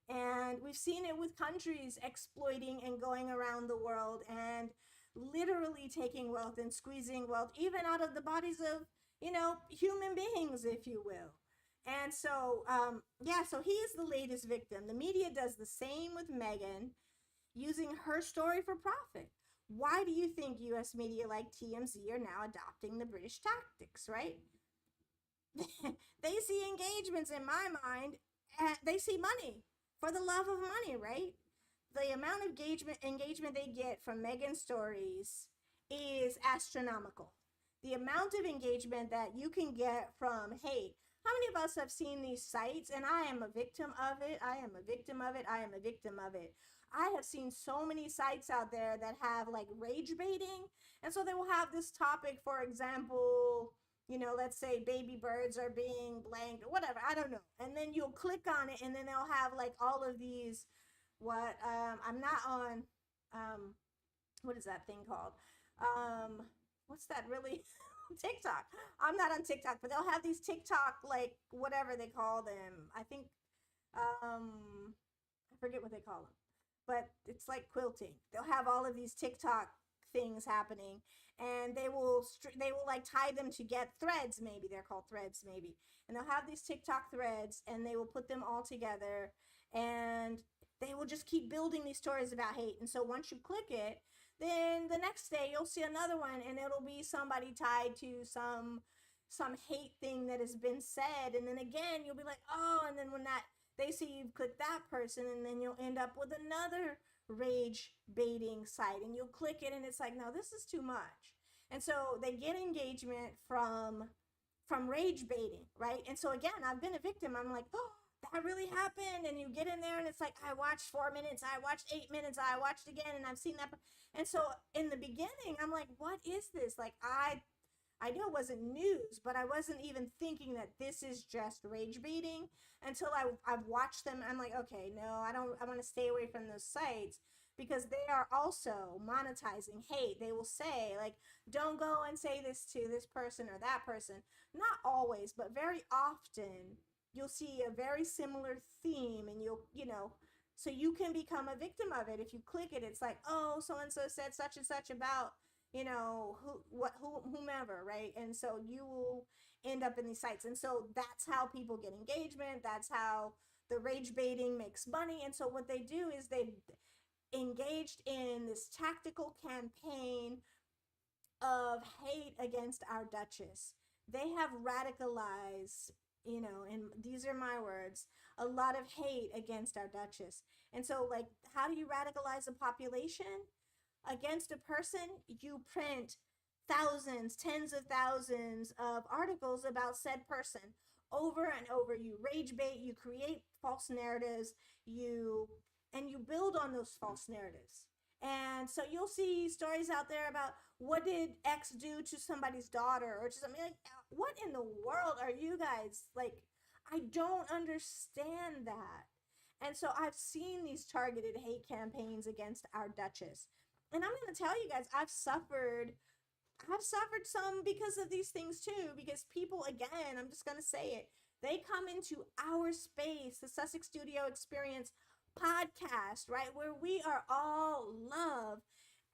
And we've seen it with countries exploiting and going around the world and literally taking wealth and squeezing wealth even out of the bodies of, human beings, if you will. And so, yeah, so he is the latest victim. The media does the same with Meghan, using her story for profit. Why do you think US media like TMZ are now adopting the British tactics, right? They see engagements, in my mind, and they see money, for the love of money, right? The amount of engagement they get from Meghan's stories is astronomical. The amount of engagement that you can get from hate. How many of us have seen these sites, and I am a victim of it, I am a victim of it, I am a victim of it. I have seen so many sites out there that have like rage baiting. And so they will have this topic, for example, let's say baby birds are being blanked or whatever. I don't know. And then you'll click on it and then they'll have like all of these, I'm not on, what is that thing called? What's that really? TikTok. I'm not on TikTok, but they'll have these TikTok, like whatever they call them. I think, I forget what they call them. But it's like quilting. They'll have all of these TikTok things happening, and they will like tie them to get threads. Maybe they're called threads, maybe, and they'll have these TikTok threads, and they will put them all together, and they will just keep building these stories about hate. And so once you click it, then the next day you'll see another one, and it'll be somebody tied to some hate thing that has been said, and then again you'll be like, oh, and then when that they see you've clicked that person, and then you'll end up with another rage baiting site, and you'll click it, and it's like, no, this is too much. And so they get engagement from rage baiting, right? And so again, I've been a victim. I'm like, oh, that really happened. And you get in there, and it's like, I watched 4 minutes, I watched 8 minutes, I watched again, and I've seen that. And so in the beginning, I'm like, what is this? Like, I knew it wasn't news, but I wasn't even thinking that this is just rage baiting until I've watched them. I'm like, okay, no, I want to stay away from those sites, because they are also monetizing hate. They will say, like, don't go and say this to this person or that person. Not always, but very often you'll see a very similar theme, and so you can become a victim of it. If you click it, it's like, oh, so-and-so said such and such about, whomever, right? And so you will end up in these sites. And so that's how people get engagement. That's how the rage baiting makes money. And so what they do is they've engaged in this tactical campaign of hate against our Duchess. They have radicalized and these are my words, a lot of hate against our Duchess. And so, like, how do you radicalize a population? Against a person, you print thousands, tens of thousands of articles about said person over and over. You rage bait, you create false narratives, you and you build on those false narratives. And so you'll see stories out there about what did X do to somebody's daughter or to something like, what in the world are you guys like? I don't understand that. And so I've seen these targeted hate campaigns against our Duchess. And I'm going to tell you guys, I've suffered some because of these things too, because people, again, I'm just going to say it, they come into our space, the Sussex Studio Experience podcast, right, where we are all love,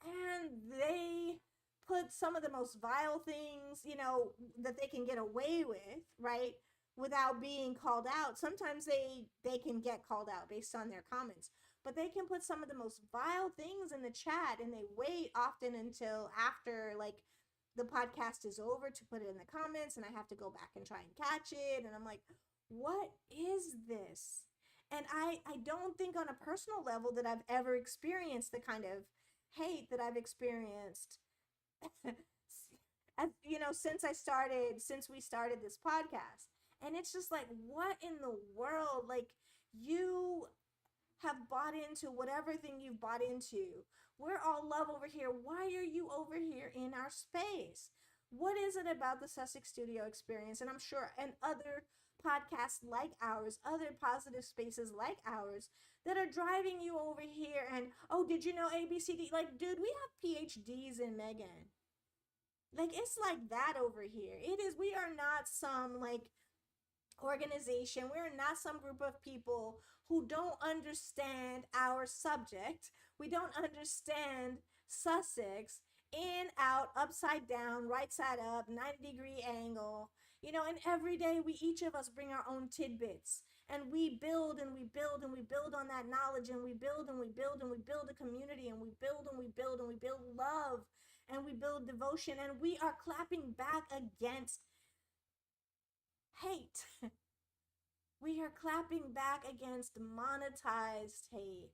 and they put some of the most vile things, that they can get away with, right, without being called out. Sometimes they can get called out based on their comments, but they can put some of the most vile things in the chat, and they wait often until after, like, the podcast is over to put it in the comments, and I have to go back and try and catch it, and I'm like, what is this? And I don't think on a personal level that I've ever experienced the kind of hate that I've experienced since we started this podcast. And it's just like, what in the world? Like, you have bought into whatever thing you've bought into. We're all love over here. Why are you over here in our space? What is it about the Sussex Studio Experience? And I'm sure, and other podcasts like ours, other positive spaces like ours, that are driving you over here. And, oh, did you know ABCD? Like, dude, we have PhDs in Meghan. Like, it's like that over here. We are not some, like, organization. We're not some group of people who don't understand our subject. We don't understand Sussex in, out, upside down, right side up, 90-degree angle. And every day each of us bring our own tidbits, and we build and we build and we build on that knowledge, and we build and we build and we build a community, and we build and we build and we build love, and we build devotion, and we are clapping back against hate. We are clapping back against monetized hate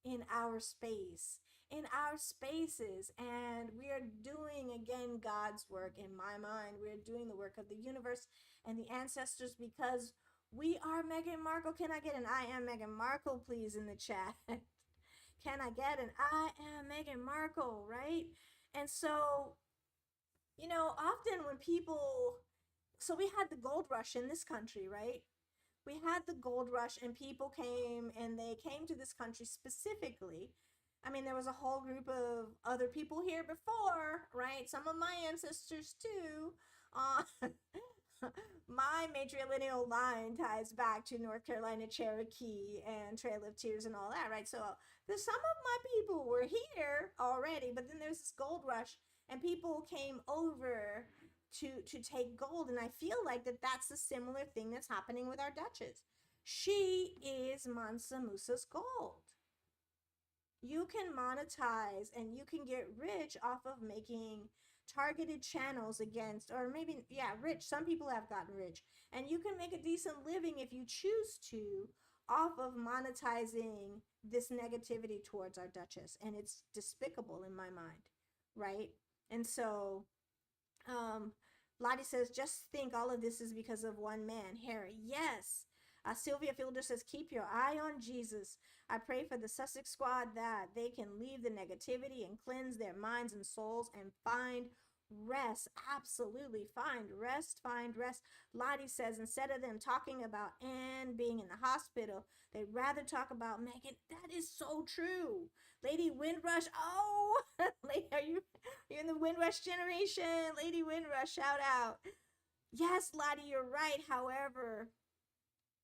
in our space, in our spaces. And we are doing, again, God's work. In my mind, we're doing the work of the universe and the ancestors, because we are Meghan Markle. Can I get an I am Meghan Markle, please, in the chat? Can I get an I am Meghan Markle, right? And so, often when so we had the gold rush in this country, right? We had the gold rush, and people came, and they came to this country specifically. I mean, there was a whole group of other people here before, right? Some of my ancestors too. My matrilineal line ties back to North Carolina Cherokee and Trail of Tears and all that, right? So there's some of my people were here already, but then there's this gold rush, and people came over to take gold. And I feel like that's a similar thing that's happening with our Duchess. She is Mansa Musa's gold. You can monetize and you can get rich off of making targeted channels against, or maybe, rich. Some people have gotten rich, and you can make a decent living if you choose to off of monetizing this negativity towards our Duchess. And it's despicable in my mind, right? And so, Lottie says, just think all of this is because of one man, Harry. Yes. Sylvia Fielder says, keep your eye on Jesus. I pray for the Sussex squad that they can leave the negativity and cleanse their minds and souls and find rest. Absolutely. Find rest. Lottie says, instead of them talking about Anne being in the hospital, they'd rather talk about Meghan. That is so true. Lady Windrush. Oh, are you in the Windrush generation? Lady Windrush, shout out. Yes, Lottie, you're right. However,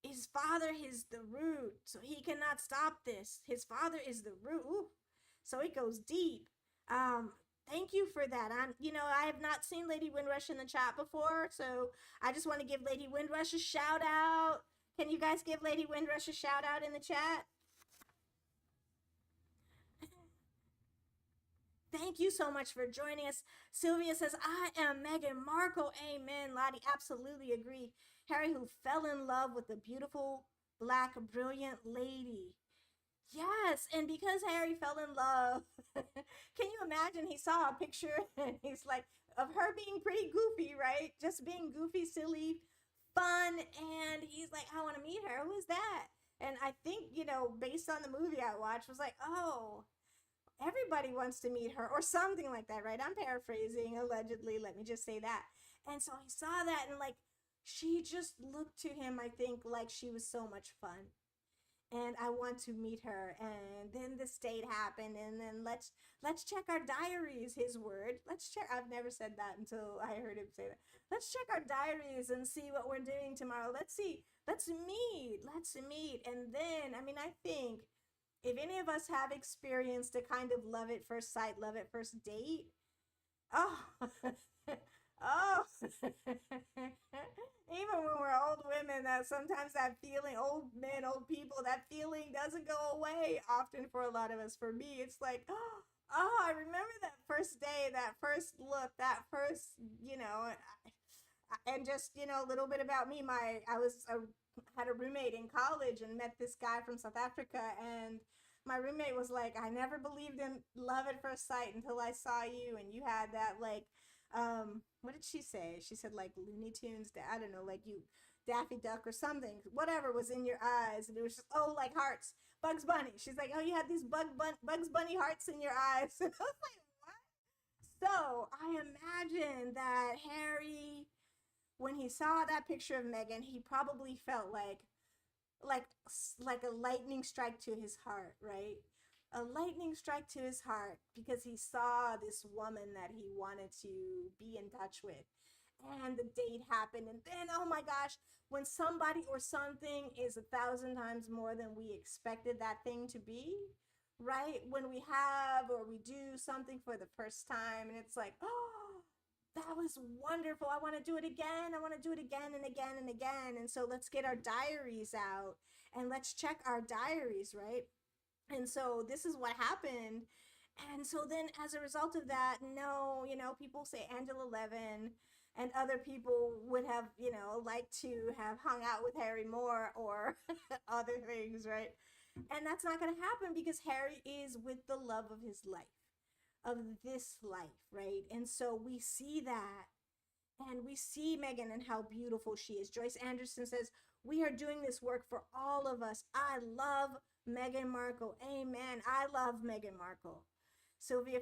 his father is the root, so he cannot stop this. His father is the root. Ooh, so it goes deep. Thank you for that. I have not seen Lady Windrush in the chat before, so I just want to give Lady Windrush a shout out. Can you guys give Lady Windrush a shout out in the chat? Thank you so much for joining us. Sylvia says, I am Meghan Markle. Amen. Lottie, absolutely agree. Harry who fell in love with a beautiful, black, brilliant lady. Yes, and because Harry fell in love, can you imagine he saw a picture and he's like, of her being pretty goofy, right? Just being goofy, silly, fun, and he's like, I want to meet her. Who is that? And I think, based on the movie I watched, was like, oh, everybody wants to meet her or something like that, right? I'm paraphrasing allegedly, let me just say that. And so he saw that and like she just looked to him, I think, like she was so much fun. And I want to meet her. And then this date happened, and then let's check our diaries, his word. Let's check. I've never said that until I heard him say that. Let's check our diaries and see what we're doing tomorrow. Let's see. Let's meet. Let's meet. And then, I mean, I think if any of us have experienced a kind of love at first sight, love at first date, oh, oh, even when we're old women, that sometimes that feeling, old men, old people, that feeling doesn't go away often for a lot of us. For me, it's like, oh, I remember that first day, that first look, that first, and just, a little bit about me. Had a roommate in college and met this guy from South Africa, and my roommate was like, I never believed in love at first sight until I saw you, and you had that like, what did she say? She said like Looney Tunes, I don't know, like you Daffy Duck or something, whatever was in your eyes, and it was just, oh, like hearts, Bugs Bunny. She's like, oh, you had these Bugs Bunny hearts in your eyes. And I was like, what? So I imagine that Harry, when he saw that picture of Meghan, he probably felt like a lightning strike to his heart, right? A lightning strike to his heart because he saw this woman that he wanted to be in touch with. And the date happened, and then, oh my gosh, when somebody or something is 1,000 times more than we expected that thing to be, right? When we have or we do something for the first time, and it's like, oh, that was wonderful. I want to do it again. I want to do it again and again and again. And so let's get our diaries out and let's check our diaries, right? And so this is what happened. And so then as a result of that, no, people say Angela Levin and other people would have, liked to have hung out with Harry more or other things, right? And that's not going to happen because Harry is with the love of his life, of this life, right? And so we see that, and we see Meghan and how beautiful she is. Joyce Anderson says, we are doing this work for all of us. I love Meghan Markle. Amen. I love Meghan Markle. Sylvia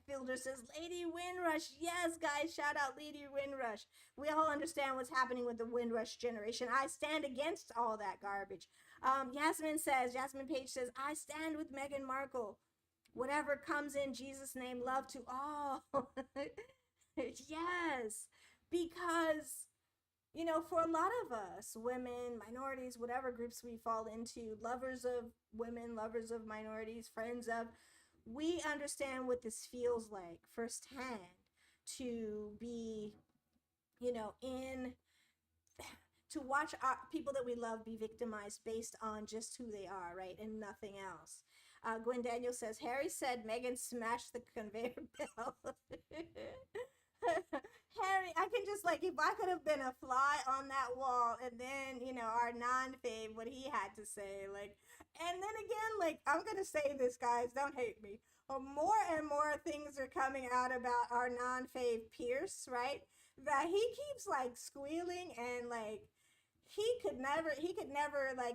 Fielder says, Lady Windrush. Yes, guys, shout out Lady Windrush. We all understand what's happening with the Windrush generation. I stand against all that garbage. Yasmin Page says, I stand with Meghan Markle. Whatever comes in Jesus' name, love to all. Yes, because, for a lot of us, women, minorities, whatever groups we fall into, lovers of women, lovers of minorities, friends of, we understand what this feels like firsthand to be, to watch people that we love be victimized based on just who they are, right? And nothing else. Gwen Daniel says, Harry said Meghan smashed the conveyor belt. Harry, I can just if I could have been a fly on that wall and then, our non-fave, what he had to say, and then again, I'm going to say this, guys, don't hate me. More and more things are coming out about our non-fave Pierce, right? That he keeps squealing and he could never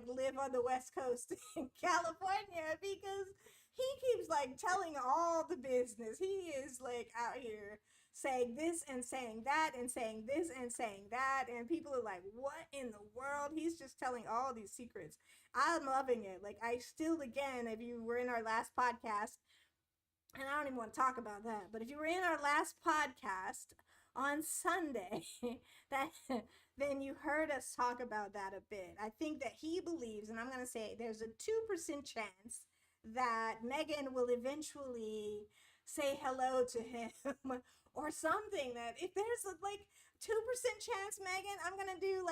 live on the West Coast in California because he keeps telling all the business. He is out here saying this and saying that and saying this and saying that, and people are like, what in the world? He's just telling all these secrets. I'm loving it. I still, again, if you were in our last podcast, and I don't even want to talk about that, but if you were in our last podcast on Sunday, then you heard us talk about that a bit. I think that he believes, and I'm going to say there's a 2% chance that Meghan will eventually say hello to him or something, that if there's a 2% chance, Meghan, I'm going to do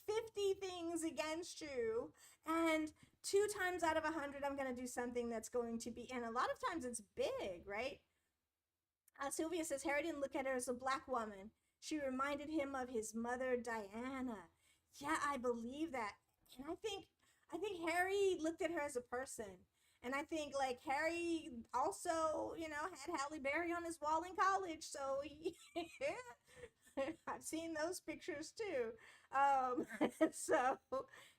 50 things against you, and 2 times out of 100, I'm going to do something that's going to be, and a lot of times it's big, right? Sylvia says, Harry didn't look at her as a black woman. She reminded him of his mother, Diana. Yeah, I believe that. And I think Harry looked at her as a person. And I think like Harry also, had Halle Berry on his wall in college. So I've seen those pictures too. So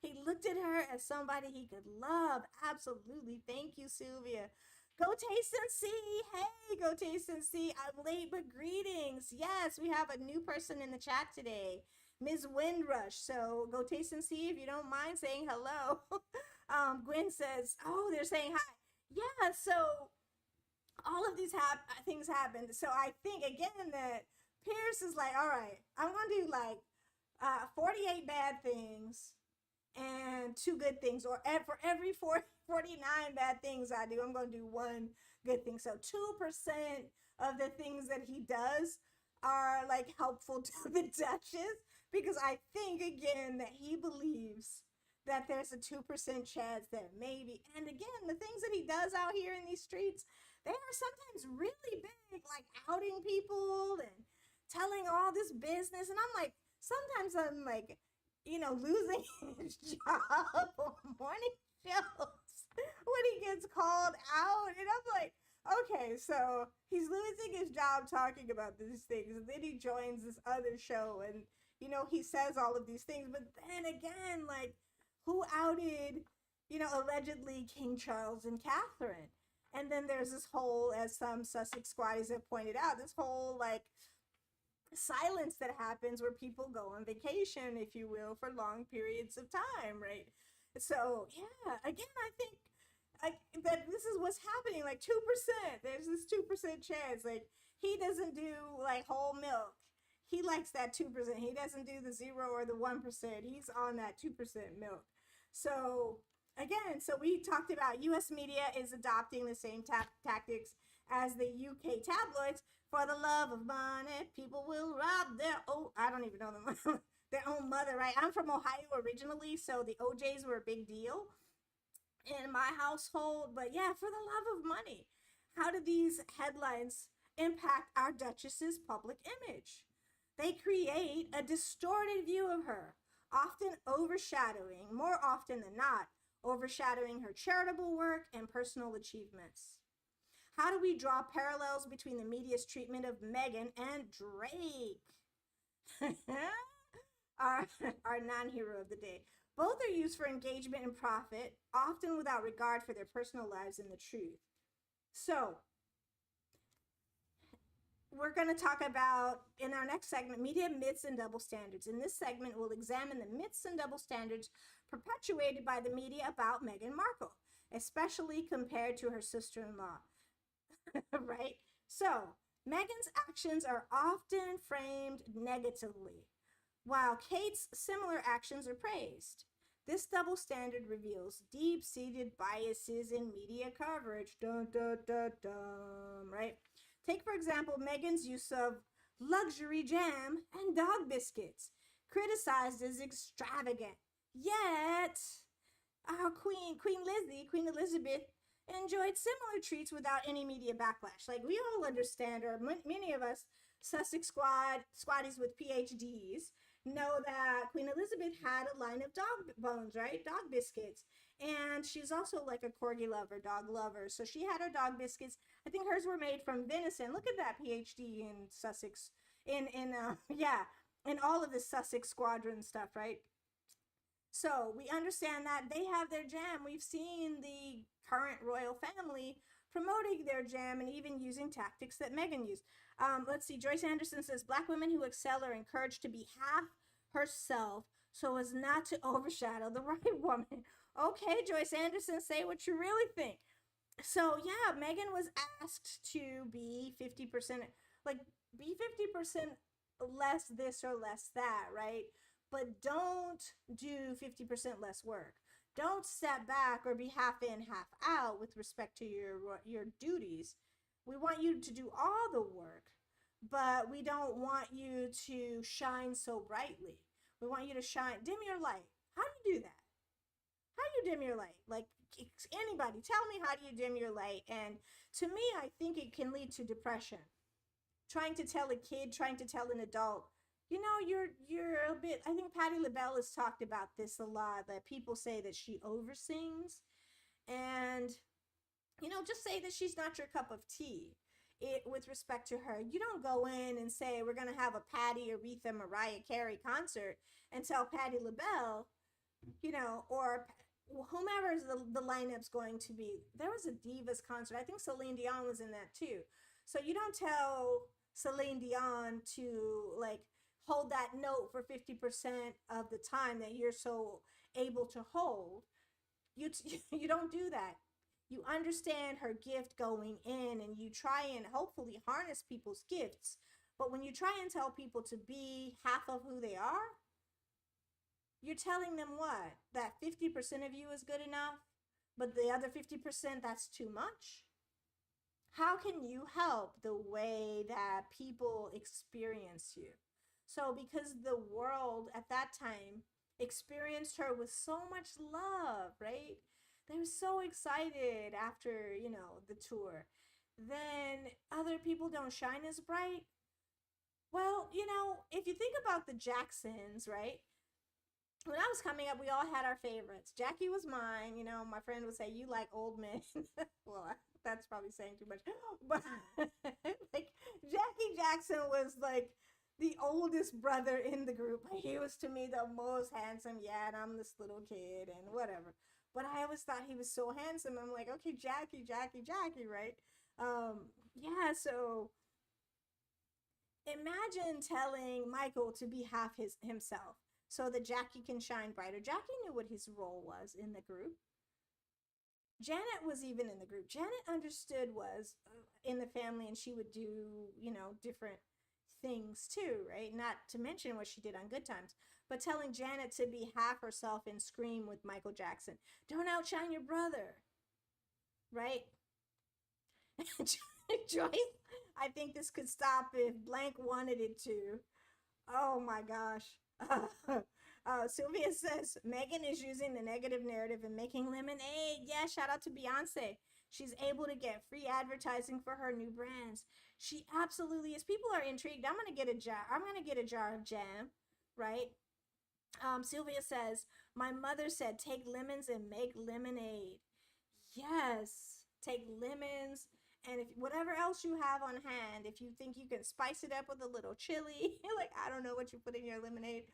he looked at her as somebody he could love. Absolutely. Thank you, Sylvia. Go taste and see. Hey, go taste and see. I'm late, but greetings. Yes, we have a new person in the chat today, Ms. Windrush. So go taste and see if you don't mind saying hello. Gwen says, oh, they're saying hi. Yeah, so all of these things happened. So I think again that Pierce is like, all right, I'm gonna do like 48 bad things and two good things, or for every 49 bad things I do, I'm gonna do one good thing. So 2% of the things that he does are like helpful to the Duchess, because I think again that he believes that there's a 2% chance that maybe, and again, the things that he does out here in these streets, they are sometimes really big, like outing people and telling all this business. And sometimes I'm like, losing his job on morning shows when he gets called out. And I'm like, okay, so he's losing his job talking about these things. And then he joins this other show and, he says all of these things. But then again, like, who outed, allegedly King Charles and Catherine? And then there's this whole, as some Sussex squatties have pointed out, this whole like silence that happens where people go on vacation, if you will, for long periods of time, right? So yeah, again, I think that this is what's happening. Like 2%, there's this 2% chance. Like he doesn't do like whole milk. He likes that 2%. He doesn't do the 0 or the 1%. He's on that 2% milk. So again, so we talked about U.S. media is adopting the same tactics as the UK tabloids. For the love of money, people will rob I don't even know them, their own mother, right? I'm from Ohio originally, so the OJs were a big deal in my household. But yeah, for the love of money, how do these headlines impact our Duchess's public image? They create a distorted view of her, more often than not, overshadowing her charitable work and personal achievements. How do we draw parallels between the media's treatment of Meghan and Drake? our non-hero of the day. Both are used for engagement and profit, often without regard for their personal lives and the truth. So, we're going to talk about, in our next segment, media myths and double standards. In this segment, we'll examine the myths and double standards perpetuated by the media about Meghan Markle, especially compared to her sister-in-law. Right? So, Meghan's actions are often framed negatively, while Kate's similar actions are praised. This double standard reveals deep-seated biases in media coverage. Dun, dun, dun, dun, right? Take, for example, Meghan's use of luxury jam and dog biscuits, criticized as extravagant. Yet, our Queen Elizabeth, enjoyed similar treats without any media backlash. Like, we all understand, or many of us Sussex squatties with PhDs know that Queen Elizabeth had a line of dog bones, right? Dog biscuits. And she's also like a corgi lover, dog lover. So she had her dog biscuits. I think hers were made from venison. Look at that PhD in Sussex, in all of this Sussex squadron stuff, right? So we understand that they have their jam. We've seen the current royal family promoting their jam and even using tactics that Meghan used. Let's see. Joyce Anderson says, Black women who excel are encouraged to be half herself so as not to overshadow the right woman. Okay, Joyce Anderson, say what you really think. So yeah, Meghan was asked to be 50%, be 50% less this or less that, right? But don't do 50% less work. Don't step back or be half in, half out with respect to your duties. We want you to do all the work, but we don't want you to shine so brightly. We want you to shine, dim your light. How do you do that? How do you dim your light? Like, anybody, tell me, how do you dim your light? And to me, I think it can lead to depression. Trying to tell a kid, trying to tell an adult you're a bit. I think Patti LaBelle has talked about this a lot, that people say that she oversings, and just say that she's not your cup of tea. With respect to her, you don't go in and say we're gonna have a Patti, Aretha, Mariah Carey concert and tell Patti LaBelle, or whomever the lineup's going to be. There was a Divas concert. I think Celine Dion was in that too. So you don't tell Celine Dion to like hold that note for 50% of the time that you're so able to hold. You don't do that. You understand her gift going in, and you try and hopefully harness people's gifts. But when you try and tell people to be half of who they are, you're telling them what? That 50% of you is good enough, but the other 50%, that's too much? How can you help the way that people experience you? So, because the world at that time experienced her with so much love, right? They were so excited after, the tour. Then other people don't shine as bright. Well, if you think about the Jacksons, right? When I was coming up, we all had our favorites. Jackie was mine. My friend would say, "You like old men." Well, that's probably saying too much. But like Jackie Jackson was like the oldest brother in the group. He was to me the most handsome. Yeah, and I'm this little kid and whatever. But I always thought he was so handsome. I'm like, okay, Jackie, right? Yeah, so imagine telling Michael to be half himself so that Jackie can shine brighter. Jackie knew what his role was in the group. Janet was even in the group. Janet understood was in the family, and she would do, different things too, right? Not to mention what she did on Good Times. But telling Janet to be half herself and scream with Michael Jackson, "Don't outshine your brother," right? Joyce, I think this could stop if blank wanted it to. Oh my gosh. Sylvia says Meghan is using the negative narrative and making lemonade. Yeah, shout out to Beyonce. She's able to get free advertising for her new brands. She absolutely is. People are intrigued. I'm gonna get a jar of jam, right? Sylvia says, "My mother said take lemons and make lemonade." Yes, take lemons, and if whatever else you have on hand, if you think you can spice it up with a little chili, like I don't know what you put in your lemonade,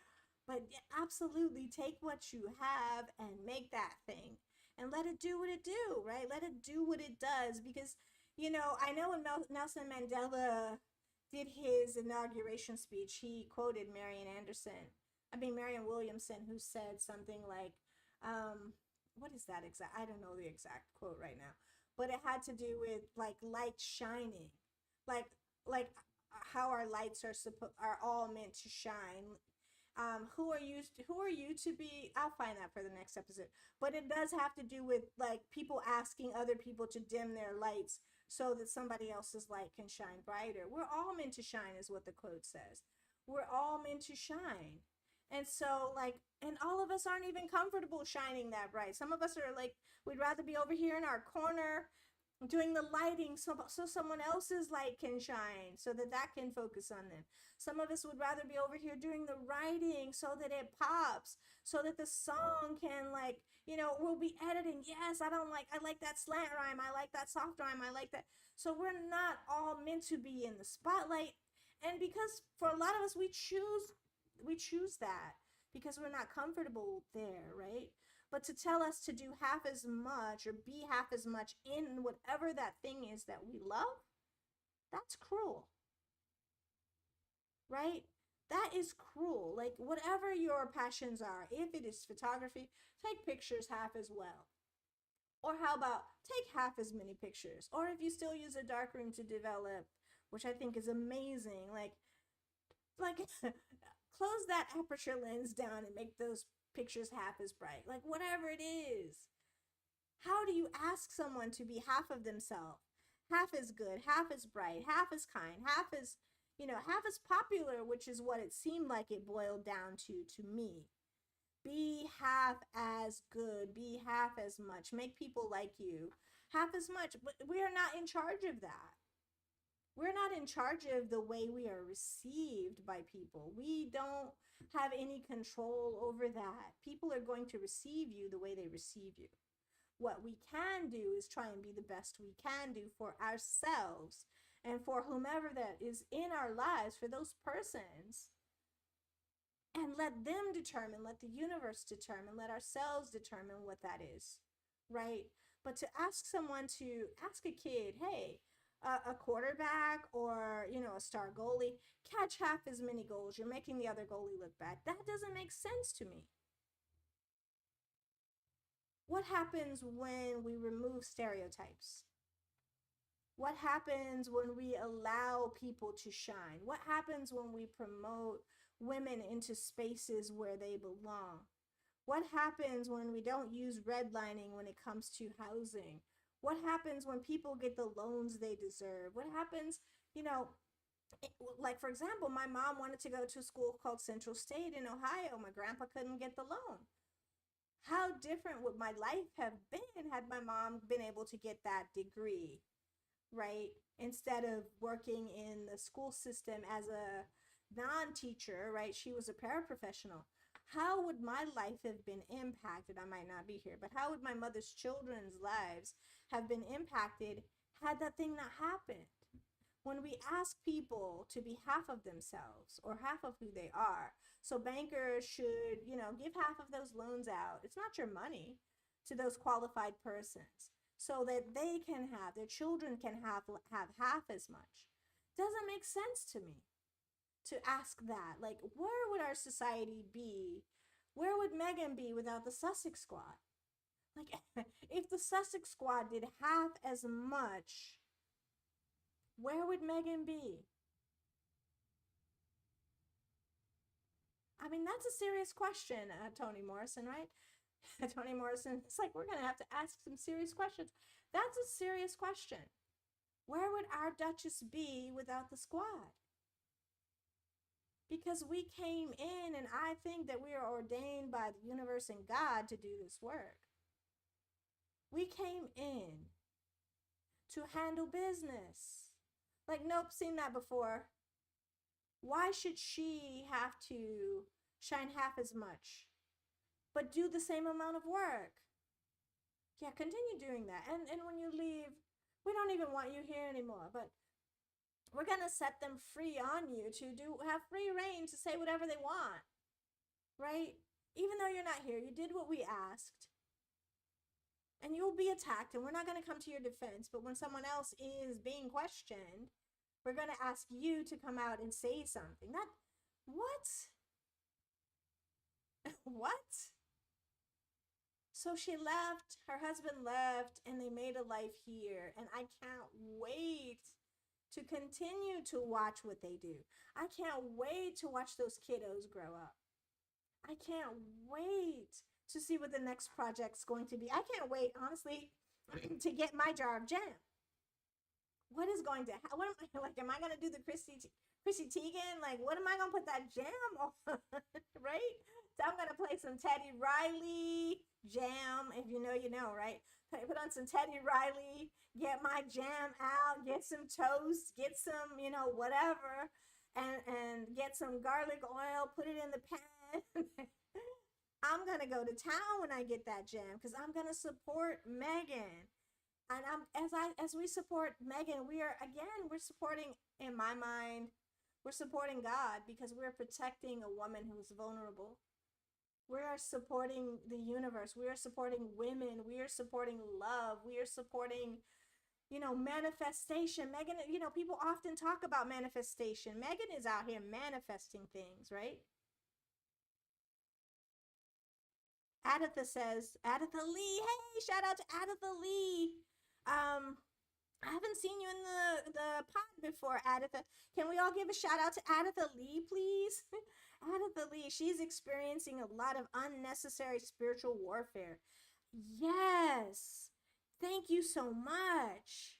but absolutely take what you have and make that thing and let it do what it do, right? Let it do what it does, because I know when Nelson Mandela did his inauguration speech, he quoted Marianne Williamson, who said something like, what is that exact? I don't know the exact quote right now, but it had to do with like light shining, like how our lights are all meant to shine. Who are you to be? I'll find that for the next episode. But it does have to do with like people asking other people to dim their lights so that somebody else's light can shine brighter. We're all meant to shine, is what the quote says. We're all meant to shine. And so, and all of us aren't even comfortable shining that bright. Some of us are like, we'd rather be over here in our corner doing the lighting so someone else's light can shine, so that can focus on them. Some of us would rather be over here doing the writing so that it pops, so that the song can we'll be editing. Yes, I like that slant rhyme. I like that soft rhyme. I like that. So we're not all meant to be in the spotlight. And because for a lot of us, we choose that because we're not comfortable there, right? But to tell us to do half as much or be half as much in whatever that thing is that we love, that's cruel, right? That is cruel. Like, whatever your passions are, if it is photography, take pictures half as well. Or how about take half as many pictures? Or if you still use a darkroom to develop, which I think is amazing, like close that aperture lens down and make those pictures half as bright. Like, whatever it is. How do you ask someone to be half of themselves? Half as good, half as bright, half as kind, half as popular, which is what it seemed like it boiled down to me. Be half as good, be half as much, make people like you half as much, but we are not in charge of that. We're not in charge of the way we are received by people. We don't have any control over that. People are going to receive you the way they receive you. What we can do is try and be the best we can do for ourselves and for whomever that is in our lives, for those persons, and let them determine, let the universe determine, let ourselves determine what that is, right? But to ask someone, to ask a kid, hey, a quarterback or, a star goalie, catch half as many goals, you're making the other goalie look bad. That doesn't make sense to me. What happens when we remove stereotypes? What happens when we allow people to shine? What happens when we promote women into spaces where they belong? What happens when we don't use redlining when it comes to housing? What happens when people get the loans they deserve? What happens, like for example, my mom wanted to go to a school called Central State in Ohio. My grandpa couldn't get the loan. How different would my life have been had my mom been able to get that degree, right? Instead of working in the school system as a non-teacher, right? She was a paraprofessional. How would my life have been impacted? I might not be here, but how would my mother's children's lives have been impacted had that thing not happened? When we ask people to be half of themselves or half of who they are, so bankers should, give half of those loans out. It's not your money, to those qualified persons, so that they can have, their children can have half as much. Doesn't make sense to me to ask that. Like, where would our society be? Where would Meghan be without the Sussex squad? Like, if the Sussex squad did half as much, where would Meghan be? I mean, that's a serious question, Toni Morrison, right? Toni Morrison, it's like we're going to have to ask some serious questions. That's a serious question. Where would our Duchess be without the squad? Because we came in, and I think that we are ordained by the universe and God to do this work. We came in to handle business. Like, nope, seen that before. Why should she have to shine half as much, but do the same amount of work? Yeah, continue doing that. And when you leave, we don't even want you here anymore, but we're going to set them free on you to have free reign to say whatever they want, right? Even though you're not here, you did what we asked. And you'll be attacked, and we're not going to come to your defense. But when someone else is being questioned, we're going to ask you to come out and say something. What? What? So she left, her husband left, and they made a life here. And I can't wait to continue to watch what they do. I can't wait to watch those kiddos grow up. I can't wait to see what the next project's going to be. I can't wait, honestly, to get my jar of jam. What is going to happen? Am I going to do the Chrissy Teigen? Like, what am I going to put that jam on? Right? So I'm going to play some Teddy Riley jam. If you know, you know, right? Put on some Teddy Riley, get my jam out, get some toast, get some, whatever, and get some garlic oil, put it in the pan. I'm going to go to town when I get that jam because I'm going to support Meghan. And as we support Meghan, we're supporting, in my mind, we're supporting God because we're protecting a woman who's vulnerable. We are supporting the universe. We are supporting women. We are supporting love. We are supporting, manifestation. Meghan, people often talk about manifestation. Meghan is out here manifesting things, right? Adatha Lee. Hey, shout out to Adatha Lee. I haven't seen you in the pod before, Adatha. Can we all give a shout out to Adatha Lee, please? Adatha Lee, she's experiencing a lot of unnecessary spiritual warfare. Yes. Thank you so much.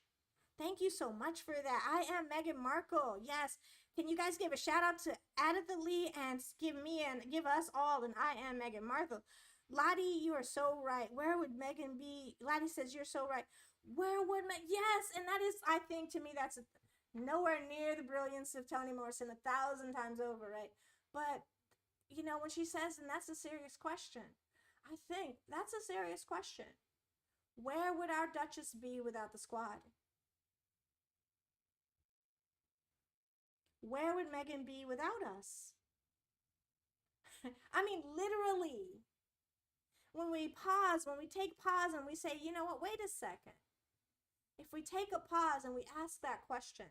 Thank you so much for that. I am Meghan Markle. Yes. Can you guys give a shout out to Adatha Lee and give us all an I am Meghan Markle? Lottie, you are so right. Where would Meghan be? Lottie says you're so right. Where would Meghan? Yes, and that is, I think, to me, that's Nowhere near the brilliance of Toni Morrison 1,000 times over, right? But, you know, when she says, and that's a serious question, I think that's a serious question. Where would our Duchess be without the squad? Where would Meghan be without us? I mean, literally, when we pause, when we take pause and we say, you know what, wait a second. If we take a pause and we ask that question,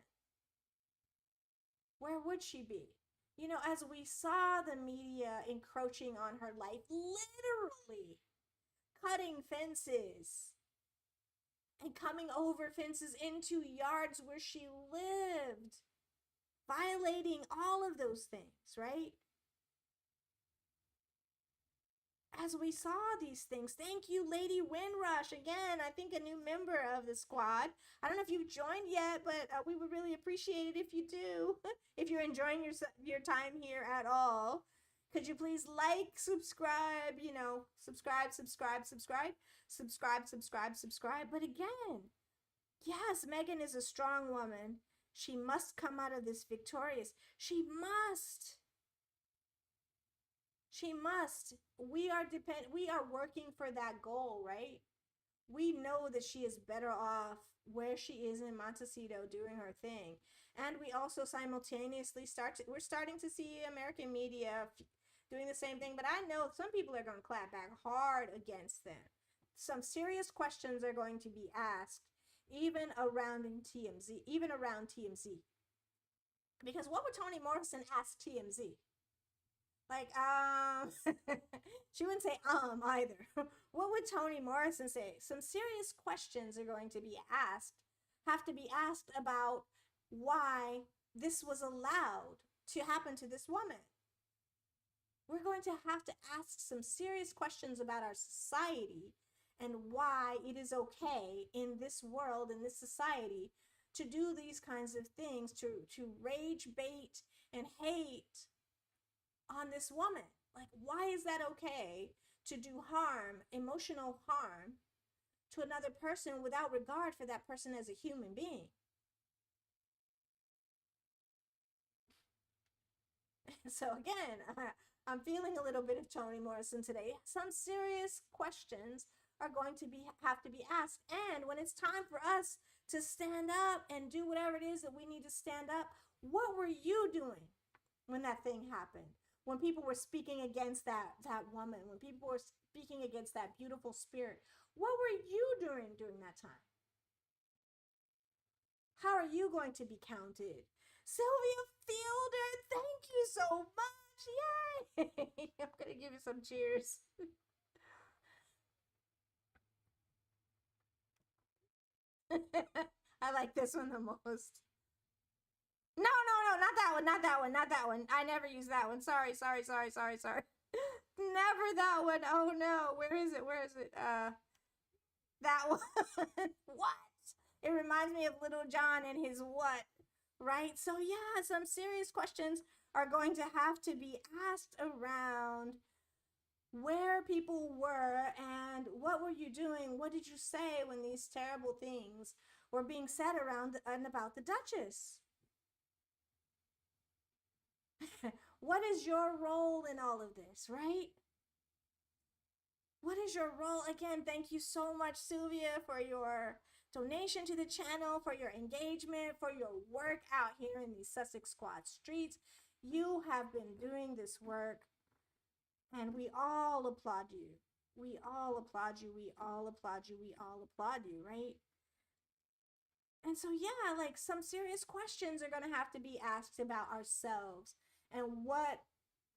where would she be? You know, as we saw the media encroaching on her life, literally cutting fences and coming over fences into yards where she lived, violating all of those things, right? As we saw these things, thank you, Lady Windrush. Again, I think a new member of the squad. I don't know if you've joined yet, but we would really appreciate it if you do. If you're enjoying your time here at all, could you please like, subscribe, you know, subscribe. But again, yes, Meghan is a strong woman. She must come out of this victorious. She must. We are working for that goal, right? We know that she is better off where she is in Montecito doing her thing. And we also simultaneously we're starting to see American media doing the same thing, but I know some people are going to clap back hard against them. Some serious questions are going to be asked, even around TMZ. Because what would Toni Morrison ask TMZ? Like, she wouldn't say either. What would Toni Morrison say? Some serious questions are going to be have to be asked about why this was allowed to happen to this woman. We're going to have to ask some serious questions about our society and why it is okay in this world, in this society, to do these kinds of things, to rage bait and hate on this woman. Like, why is that okay to do harm, emotional harm, to another person without regard for that person as a human being? So again, I'm feeling a little bit of Toni Morrison today. Some serious questions are going to have to be asked. And when it's time for us to stand up and do whatever it is that we need to stand up, what were you doing when that thing happened? When people were speaking against that woman, when people were speaking against that beautiful spirit, what were you doing during that time? How are you going to be counted? Sylvia Fielder, thank you so much. Yay! I'm going to give you some cheers. I like this one the most. No, not that one. I never use that one. Sorry. Never that one. Oh no, where is it? That one. What? It reminds me of Little John and his what, right? So yeah, some serious questions are going to have to be asked around where people were and what were you doing? What did you say when these terrible things were being said around and about the Duchess? What is your role in all of this, right? What is your role? Again, thank you so much, Sylvia, for your donation to the channel, for your engagement, for your work out here in these Sussex Squad streets. You have been doing this work, and we all applaud you. We all applaud you, right? And so, yeah, like some serious questions are going to have to be asked about ourselves and what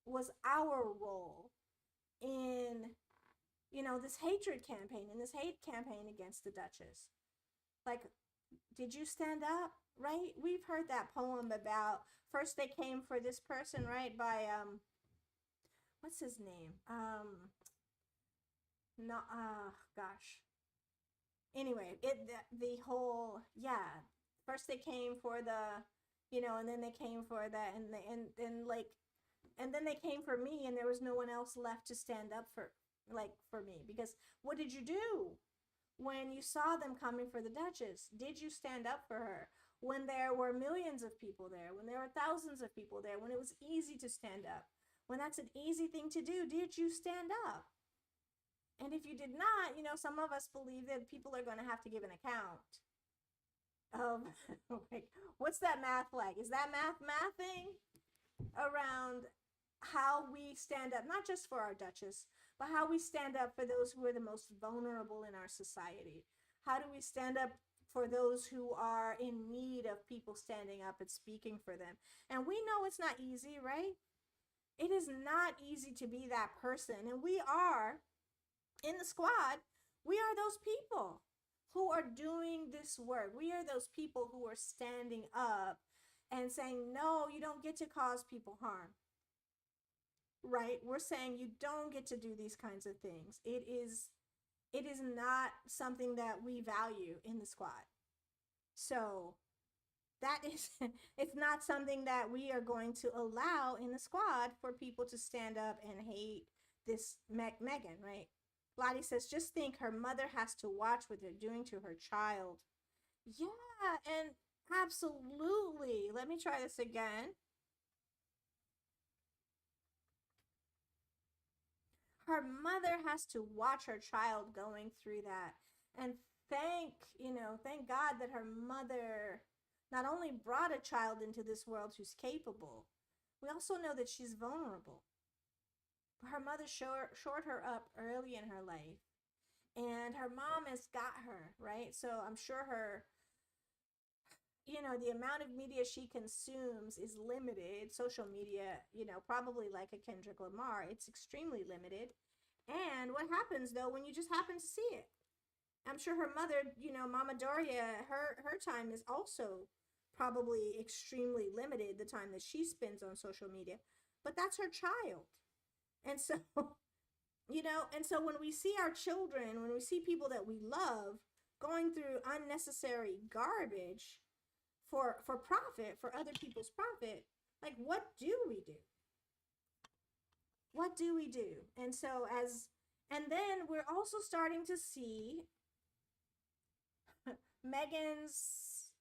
was our role in, you know, this hatred campaign and this hate campaign against the Duchess. Like, did you stand up, right? We've heard that poem about first they came for this person, right? By, what's his name? Gosh. Anyway, the whole, yeah, first they came for the, you know, and then they came for that, and then they came for me, and there was no one else left to stand up for me, because what did you do when you saw them coming for the Duchess? Did you stand up for her? when there were millions of people there, when there were thousands of people there, when it was easy to stand up, when that's an easy thing to do, did you stand up? And if you did not, some of us believe that people are going to have to give an account of, like, what's that math like? Is that mathing around how we stand up, not just for our Duchess, but how we stand up for those who are the most vulnerable in our society? How do we stand up for those who are in need of people standing up and speaking for them? And we know it's not easy, right? It is not easy to be that person. And we are, in the squad, we are those people who are doing this work. We are those people who are standing up and saying, no, you don't get to cause people harm. Right? We're saying you don't get to do these kinds of things. It is not something that we value in the squad. So that is, it's not something that we are going to allow in the squad, for people to stand up and hate this Meghan, right? Lottie says, just think, her mother has to watch what they're doing to her child. Yeah, and absolutely. Let me try this again. Her mother has to watch her child going through that. And thank God that her mother not only brought a child into this world who's capable, we also know that she's vulnerable. But her mother shored her up early in her life. And her mom has got her, right? So I'm sure her, the amount of media she consumes is limited. Social media, probably like a Kendrick Lamar, it's extremely limited. And what happens, though, when you just happen to see it? I'm sure her mother, Mama Doria, her time is also probably extremely limited, the time that she spends on social media. But that's her child. And so, and so when we see our children, when we see people that we love going through unnecessary garbage for profit, for other people's profit, like, what do we do? What do we do? And so and then we're also starting to see Meghan's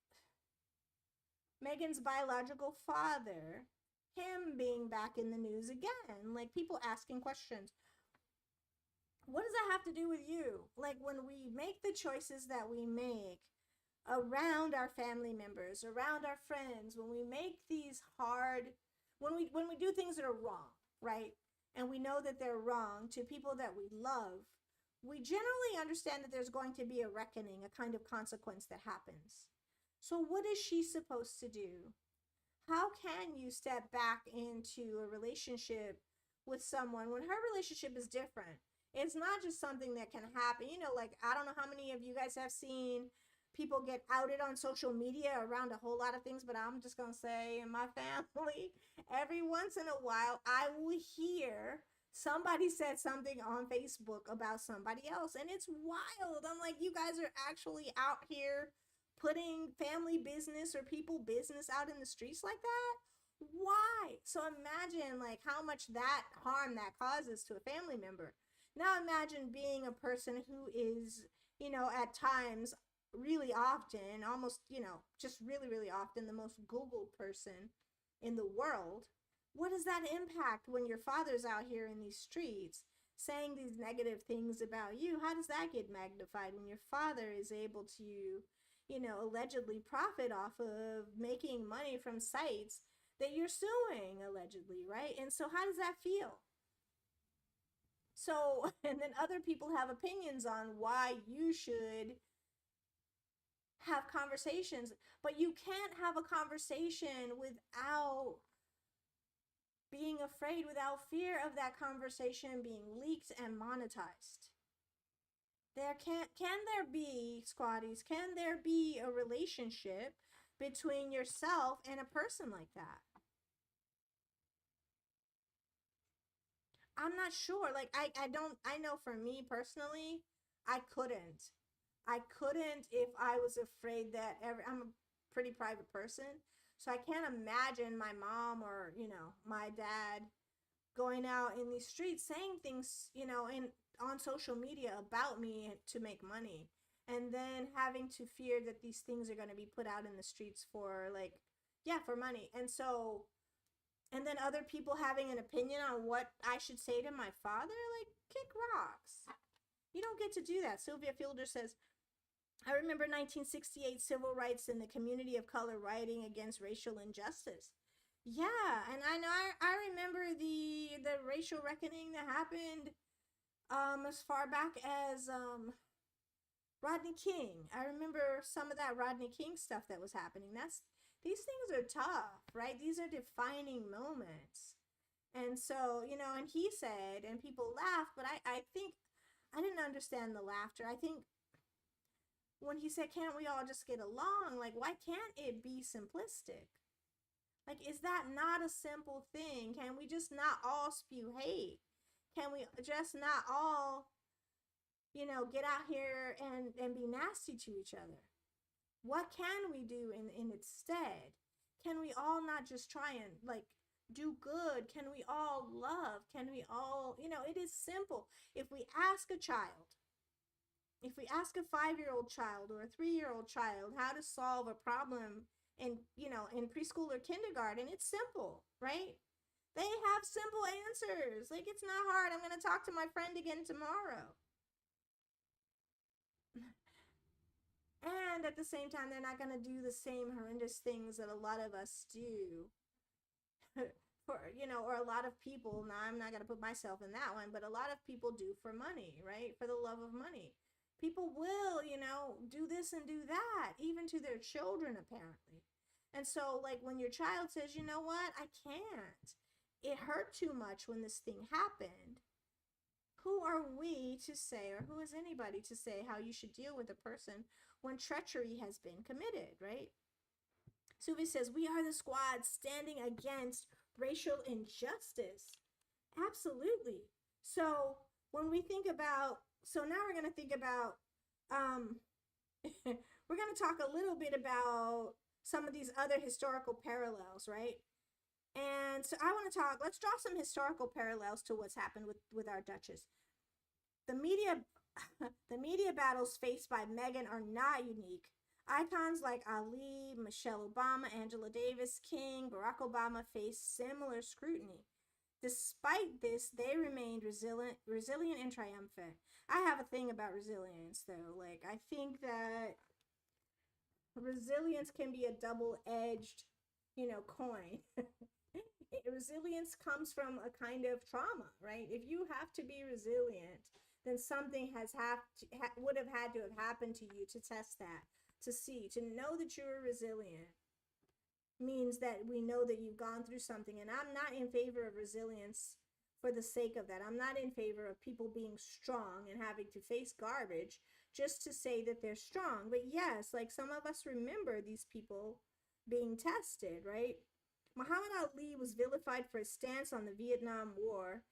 biological father, him being back in the news again, like people asking questions. What does that have to do with you? Like, when we make the choices that we make around our family members, around our friends, when we make these when we do things that are wrong, right? And we know that they're wrong to people that we love, we generally understand that there's going to be a reckoning, a kind of consequence that happens. So what is she supposed to do? How can you step back into a relationship with someone when her relationship is different? It's not just something that can happen. Like, I don't know how many of you guys have seen people get outed on social media around a whole lot of things, but I'm just going to say, in my family, every once in a while, I will hear somebody said something on Facebook about somebody else, and it's wild. I'm like, you guys are actually out here putting family business or people business out in the streets like that? Why? So imagine, like, how much that harm that causes to a family member. Now imagine being a person who is, at times, really often, almost, just really, really often, the most Googled person in the world. What does that impact when your father's out here in these streets saying these negative things about you? How does that get magnified when your father is able to, allegedly profit off of making money from sites that you're suing, allegedly, right? And so how does that feel? So, and then other people have opinions on why you should have conversations, but you can't have a conversation without being afraid, without fear of that conversation being leaked and monetized. Can there be, squaddies, can there be a relationship between yourself and a person like that? I'm not sure. Like, I know for me personally, I couldn't if I was afraid that I'm a pretty private person. So I can't imagine my mom or, my dad going out in these streets saying things, on social media about me to make money. and then having to fear that these things are going to be put out in the streets for like, yeah, for money. And so, and then other people having an opinion on what I should say to my father, like, kick rocks. You don't get to do that. Sylvia Fielder says, I remember 1968 civil rights in the community of color rioting against racial injustice. Yeah, and I know I remember the racial reckoning that happened as far back as Rodney King. I remember some of that Rodney King stuff that was happening. These things are tough, right? These are defining moments. And so, you know, and he said, and people laughed, but I think I didn't understand the laughter. I think when he said, can't we all just get along? Like, why can't it be simplistic? Like, is that not a simple thing? Can we just not all spew hate? Can we just not all, you know, get out here and be nasty to each other? What can we do in its stead? Can we all not just try and, like, do good? Can we all love? Can we all, you know, it is simple. If we ask a 5-year-old child or a 3-year-old child how to solve a problem in, you know, in preschool or kindergarten, it's simple, right? They have simple answers. Like, it's not hard. I'm going to talk to my friend again tomorrow. And at the same time, they're not going to do the same horrendous things that a lot of us do for, you know, or a lot of people. Now, I'm not going to put myself in that one, but a lot of people do for money, right? For the love of money. People will, you know, do this and do that, even to their children, apparently. And so, like, when your child says, you know what, I can't. It hurt too much when this thing happened. Who are we to say, or who is anybody to say how you should deal with a person when treachery has been committed, right? Suvi says, we are the squad standing against racial injustice. Absolutely. So when we think about, so now we're going to think about, we're going to talk a little bit about some of these other historical parallels, right? And so I want to talk, let's draw some historical parallels to what's happened with our Duchess. The media battles faced by Meghan are not unique. Icons like Ali, Michelle Obama, Angela Davis, King, Barack Obama faced similar scrutiny. Despite this, they remained resilient and triumphant. I have a thing about resilience, though. Like, I think that resilience can be a double-edged, you know, coin. Resilience comes from a kind of trauma, right? If you have to be resilient, then something would have had to have happened to you to test that, to see, to know that you're resilient means that we know that you've gone through something. And I'm not in favor of resilience for the sake of that. I'm not in favor of people being strong and having to face garbage just to say that they're strong. But yes, like, some of us remember these people being tested, right? Muhammad Ali was vilified for his stance on the Vietnam War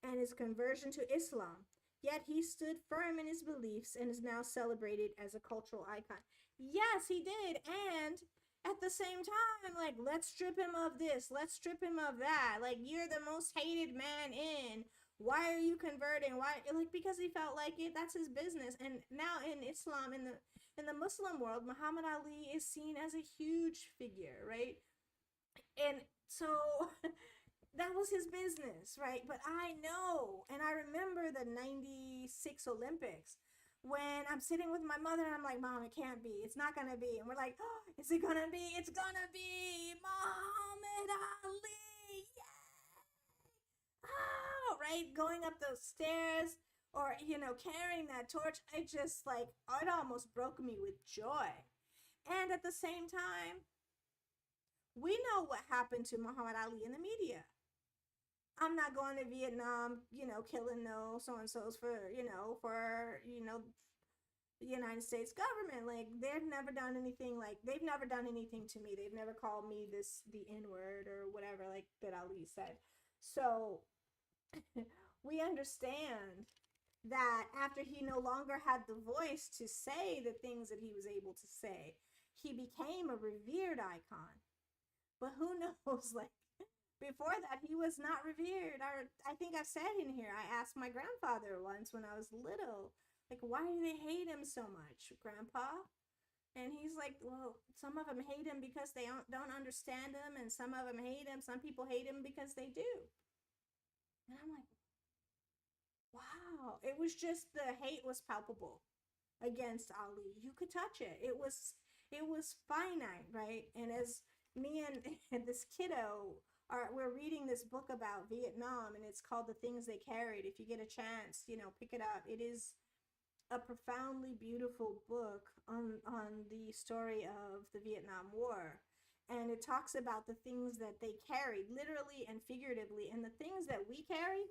and his conversion to Islam. Yet he stood firm in his beliefs and is now celebrated as a cultural icon. Yes, he did. And at the same time, like, let's strip him of this, let's strip him of that. Like, you're the most hated man in. Why are you converting? Why? Like, because he felt like it. That's his business. And now in Islam, in the Muslim world, Muhammad Ali is seen as a huge figure, right? And so that was his business, right? But I know, and I remember the 96 Olympics when I'm sitting with my mother and I'm like, Mom, it can't be. It's not going to be. And we're like, oh, is it going to be? It's going to be Muhammad Ali. Yay! Oh, right? Going up those stairs or, you know, carrying that torch. I just, like, it almost broke me with joy. And at the same time, we know what happened to Muhammad Ali in the media. I'm not going to Vietnam, you know, killing no so-and-sos for, you know, the United States government. Like, they've never done anything to me. They've never called me the N-word or whatever, like, that Ali said. So we understand that after he no longer had the voice to say the things that he was able to say, he became a revered icon. But who knows, like, before that, he was not revered. I think I've said in here, I asked my grandfather once when I was little, Like, why do they hate him so much, Grandpa? And he's like, well, some of them hate him because they don't understand him, and some of them hate him. Some people hate him because they do. And I'm like, wow. It was just, the hate was palpable against Ali. You could touch it. It was finite, right? And as me and this kiddo we're reading this book about Vietnam, and it's called The Things They Carried. If you get a chance, pick it up. It is a profoundly beautiful book on the story of the Vietnam War, and it talks about the things that they carried, literally and figuratively, and the things that we carry,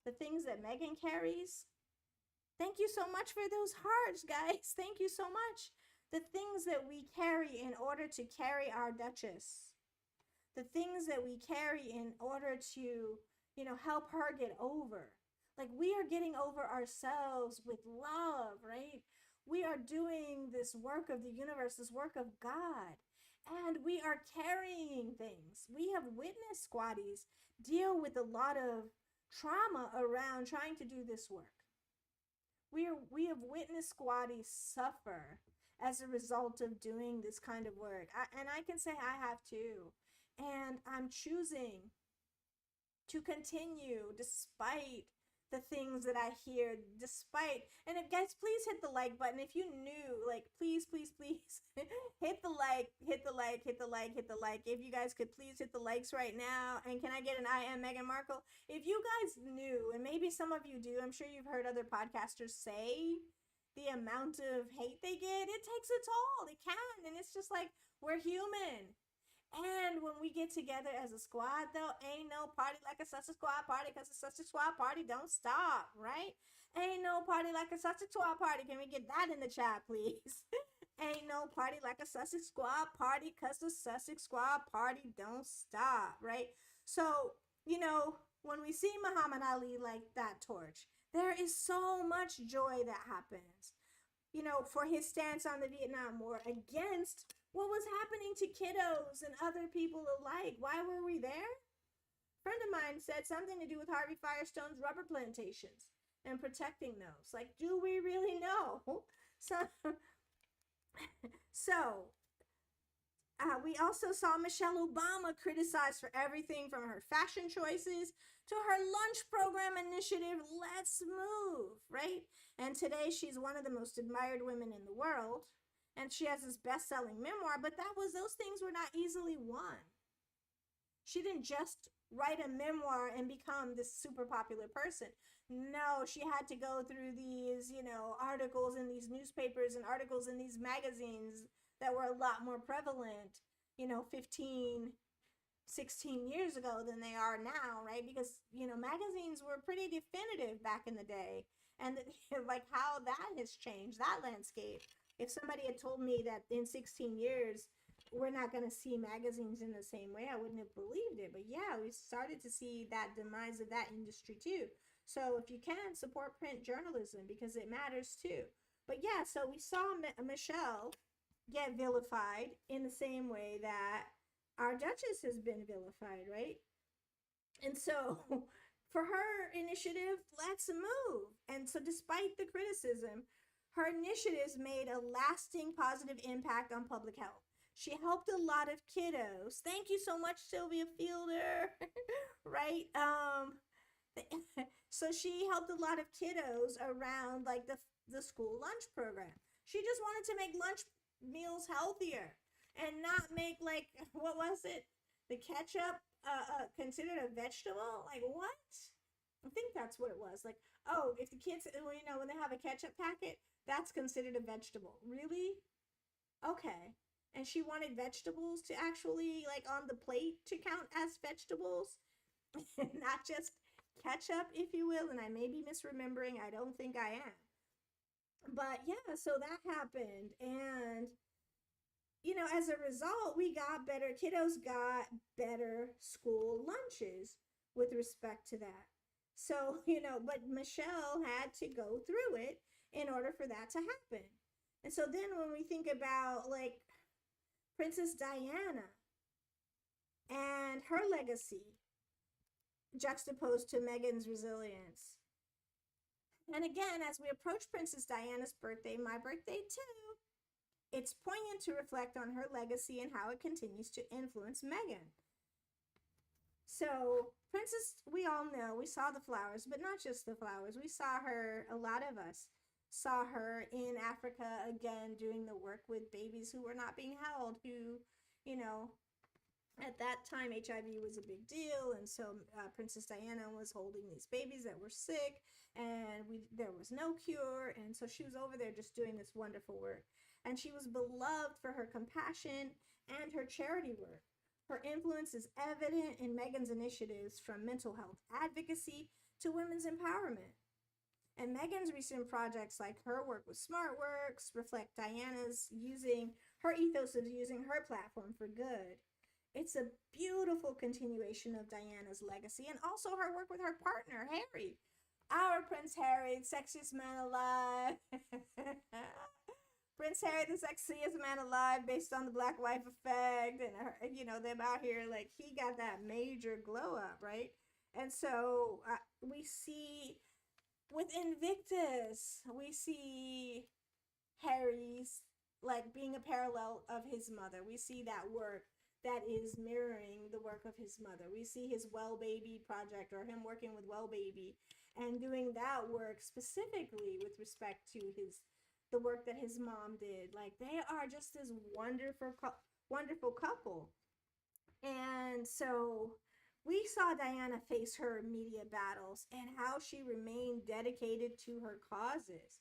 the things that Meghan carries. Thank you so much for those hearts, guys. Thank you so much. The things that we carry in order to carry our Duchess, the things that we carry in order to, help her get over. Like, we are getting over ourselves with love, right? We are doing this work of the universe, this work of God, and we are carrying things. We have witnessed squatties deal with a lot of trauma around trying to do this work. We have witnessed squatties suffer as a result of doing this kind of work. And I can say I have too. And I'm choosing to continue despite the things that I hear, and if guys, please hit the like button. If you new, like, please hit the like. If you guys could please hit the likes right now. And can I get an I am Meghan Markle? If you guys knew, and maybe some of you do, I'm sure you've heard other podcasters say the amount of hate they get, it takes a toll. It can. And it's just like, we're human. And when we get together as a squad, though, ain't no party like a Sussex squad party, because the Sussex squad party don't stop, right? Ain't no party like a Sussex squad party. Can we get that in the chat, please? Ain't no party like a Sussex squad party, because the Sussex squad party don't stop, right? So, when we see Muhammad Ali light that torch, there is so much joy that happens, for his stance on the Vietnam War against what was happening to kiddos and other people alike. Why were we there? A friend of mine said something to do with Harvey Firestone's rubber plantations and protecting those. Like, do we really know? We also saw Michelle Obama criticized for everything from her fashion choices to her lunch program initiative, Let's Move, right? And today she's one of the most admired women in the world. And she has this best-selling memoir, but those things were not easily won. She didn't just write a memoir and become this super popular person. No, she had to go through these, articles in these newspapers and articles in these magazines that were a lot more prevalent, 15, 16 years ago than they are now, right? Because, magazines were pretty definitive back in the day. And like how that has changed, that landscape. If somebody had told me that in 16 years, we're not going to see magazines in the same way, I wouldn't have believed it. But yeah, we started to see that demise of that industry too. So if you can, support print journalism, because it matters too. But yeah, so we saw Michelle get vilified in the same way that our Duchess has been vilified, right? And so for her initiative, Let's Move. And so despite the criticism, her initiatives made a lasting positive impact on public health. She helped a lot of kiddos. Thank you so much, Sylvia Fielder. Right? So she helped a lot of kiddos around like the school lunch program. She just wanted to make lunch meals healthier and not make, like, what was it? The ketchup considered a vegetable? Like, what? I think that's what it was. Like, oh, if the kids, when they have a ketchup packet, that's considered a vegetable. Really? Okay. And she wanted vegetables to actually, like, on the plate to count as vegetables, not just ketchup, if you will. And I may be misremembering. I don't think I am. But yeah, so that happened. And, as a result, kiddos got better school lunches with respect to that. So, but Michelle had to go through it in order for that to happen. And so then when we think about, like, Princess Diana and her legacy juxtaposed to Meghan's resilience, And again, as we approach Princess Diana's birthday, my birthday too, it's poignant to reflect on her legacy and how it continues to influence Meghan. So, we all know, we saw the flowers, but not just the flowers. We saw her, a lot of us saw her in Africa again doing the work with babies who were not being held, who, you know, at that time HIV was a big deal, and so Princess Diana was holding these babies that were sick, and there was no cure, and so she was over there just doing this wonderful work. And she was beloved for her compassion and her charity work. Her influence is evident in Meghan's initiatives, from mental health advocacy to women's empowerment. And Meghan's recent projects, like her work with SmartWorks, reflect Diana's her ethos of using her platform for good. It's a beautiful continuation of Diana's legacy, and also her work with her partner, Harry. Our Prince Harry, sexiest man alive. Prince Harry, the sexiest man alive, based on the Black wife effect, and her, them out here, like, he got that major glow up, right? And so we see with Invictus, we see Harry's, like, being a parallel of his mother. We see that work that is mirroring the work of his mother. We see his Well Baby project, or him working with Well Baby and doing that work specifically with respect to the work that his mom did. Like, they are just this wonderful couple. And so we saw Diana face her media battles and how she remained dedicated to her causes.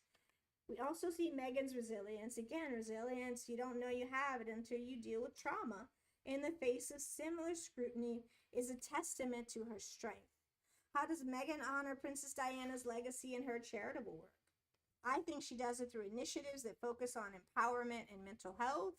We also see Meghan's resilience. Again, resilience, you don't know you have it until you deal with trauma. In the face of similar scrutiny is a testament to her strength. How does Meghan honor Princess Diana's legacy in her charitable work? I think she does it through initiatives that focus on empowerment and mental health.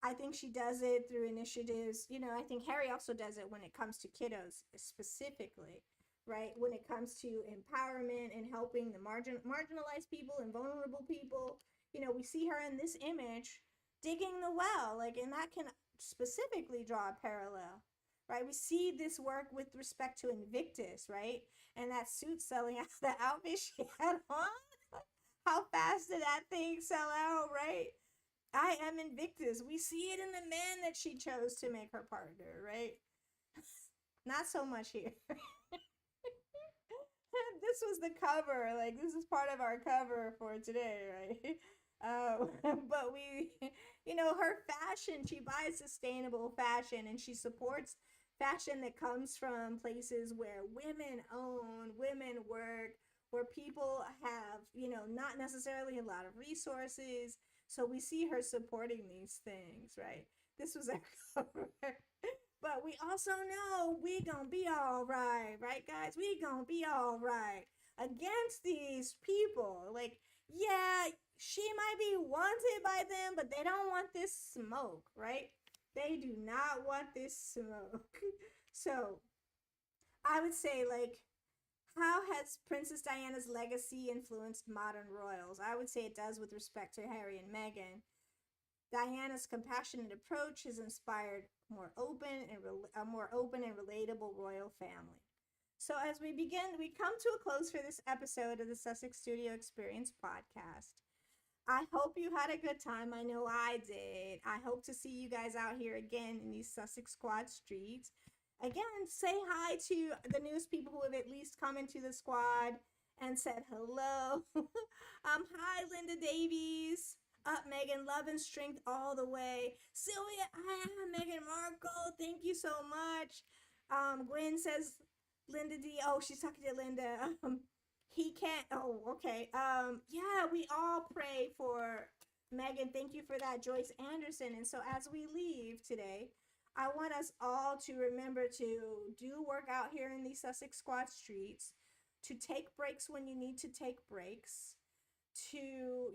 I think she does it through initiatives, I think Harry also does it when it comes to kiddos specifically, right? When it comes to empowerment and helping the marginalized people and vulnerable people. We see her in this image digging the well, and that can specifically draw a parallel, right? We see this work with respect to Invictus, right? And that suit selling out, the outfit she had on. How fast did that thing sell out, right? I am Invictus. We see it in the man that she chose to make her partner, right? Not so much here. This was the cover. This is part of our cover for today, right? But her fashion, she buys sustainable fashion, and she supports fashion that comes from places where women own, women work, where people have, not necessarily a lot of resources. So we see her supporting these things, right? This was our cover. But we also know we gonna be all right, guys? We gonna be all right against these people. Yeah, she might be wanted by them, but they don't want this smoke, right? They do not want this smoke. So I would say, how has Princess Diana's legacy influenced modern royals? I would say it does with respect to Harry and Meghan. Diana's compassionate approach has inspired a more open and relatable royal family. So as we come to a close for this episode of the Sussex Studio Experience podcast. I hope you had a good time. I know I did. I hope to see you guys out here again in these Sussex Squad streets. Again, say hi to the newest people who have at least come into the squad and said hello. Hi, Linda Davies. Up, Meghan. Love and strength all the way. Sylvia, hi, Meghan Markle. Thank you so much. Gwen says, Linda D. Oh, she's talking to Linda. He can't. Oh, okay. Yeah, we all pray for Meghan. Thank you for that, Joyce Anderson. And so as we leave today, I want us all to remember to do work out here in these Sussex Squad streets, to take breaks when you need to take breaks, to,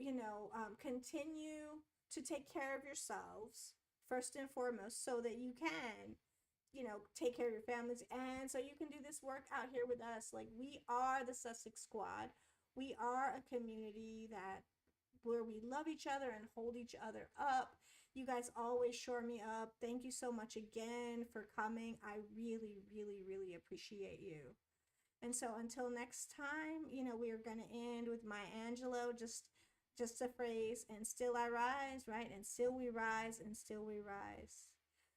continue to take care of yourselves first and foremost, so that you can, take care of your families, and so you can do this work out here with us. We are the Sussex Squad. We are a community where we love each other and hold each other up. You guys always shore me up. Thank you so much again for coming. I really, really, really appreciate you. And so until next time, we are going to end with Maya Angelou, just a phrase, and still I rise, right? And still we rise, and still we rise.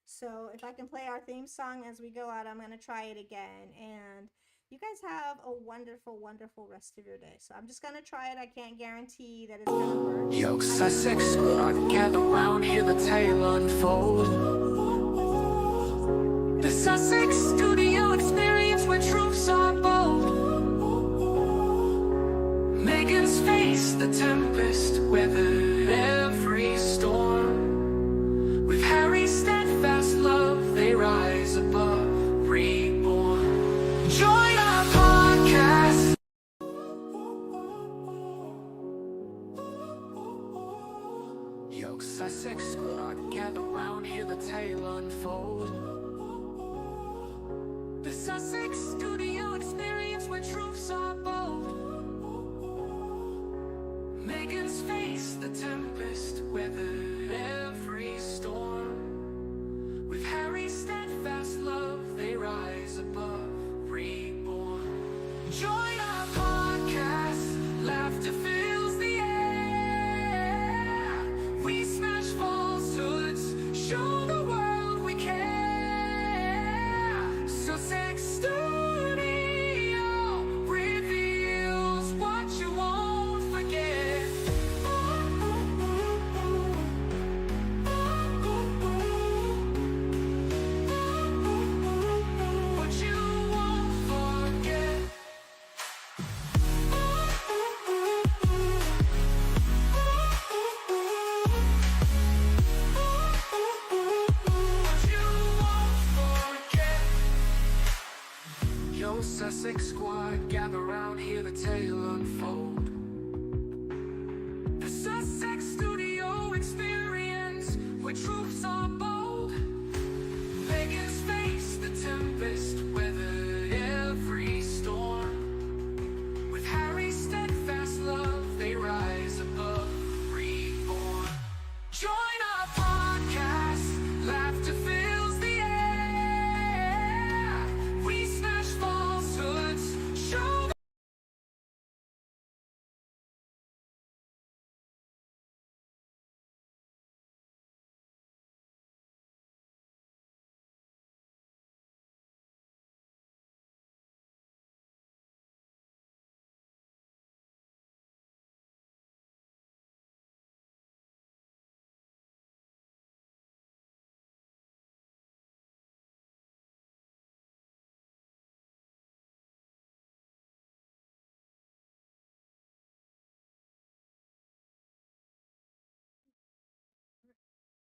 So if I can play our theme song as we go out, I'm going to try it again. And you guys have a wonderful, wonderful rest of your day. So I'm just going to try it. I can't guarantee that it's going to work. Yo, Sussex squad, gather round, hear the tale unfold. The Sussex studio experience where truths are bold. Meghan's face the tempest, weathered every storm. With Harry's steadfast love, they rise above, reborn. Join our podcast. Yo, Sussex squad, gather round, hear the tale unfold. The Sussex studio experience where truths are bold. Meghan's face the tempest, weathered every storm. With Harry's steadfast love, they rise above, reborn. Join our podcast, laughter fills the air. We smash falsehoods, show the world we care. Sussex Studio reveals what you won't forget. What you won't forget. What you won't forget. Yo, Sussex squad, gather round, hear the tale unfold. The Sussex studio experience where truths are bold.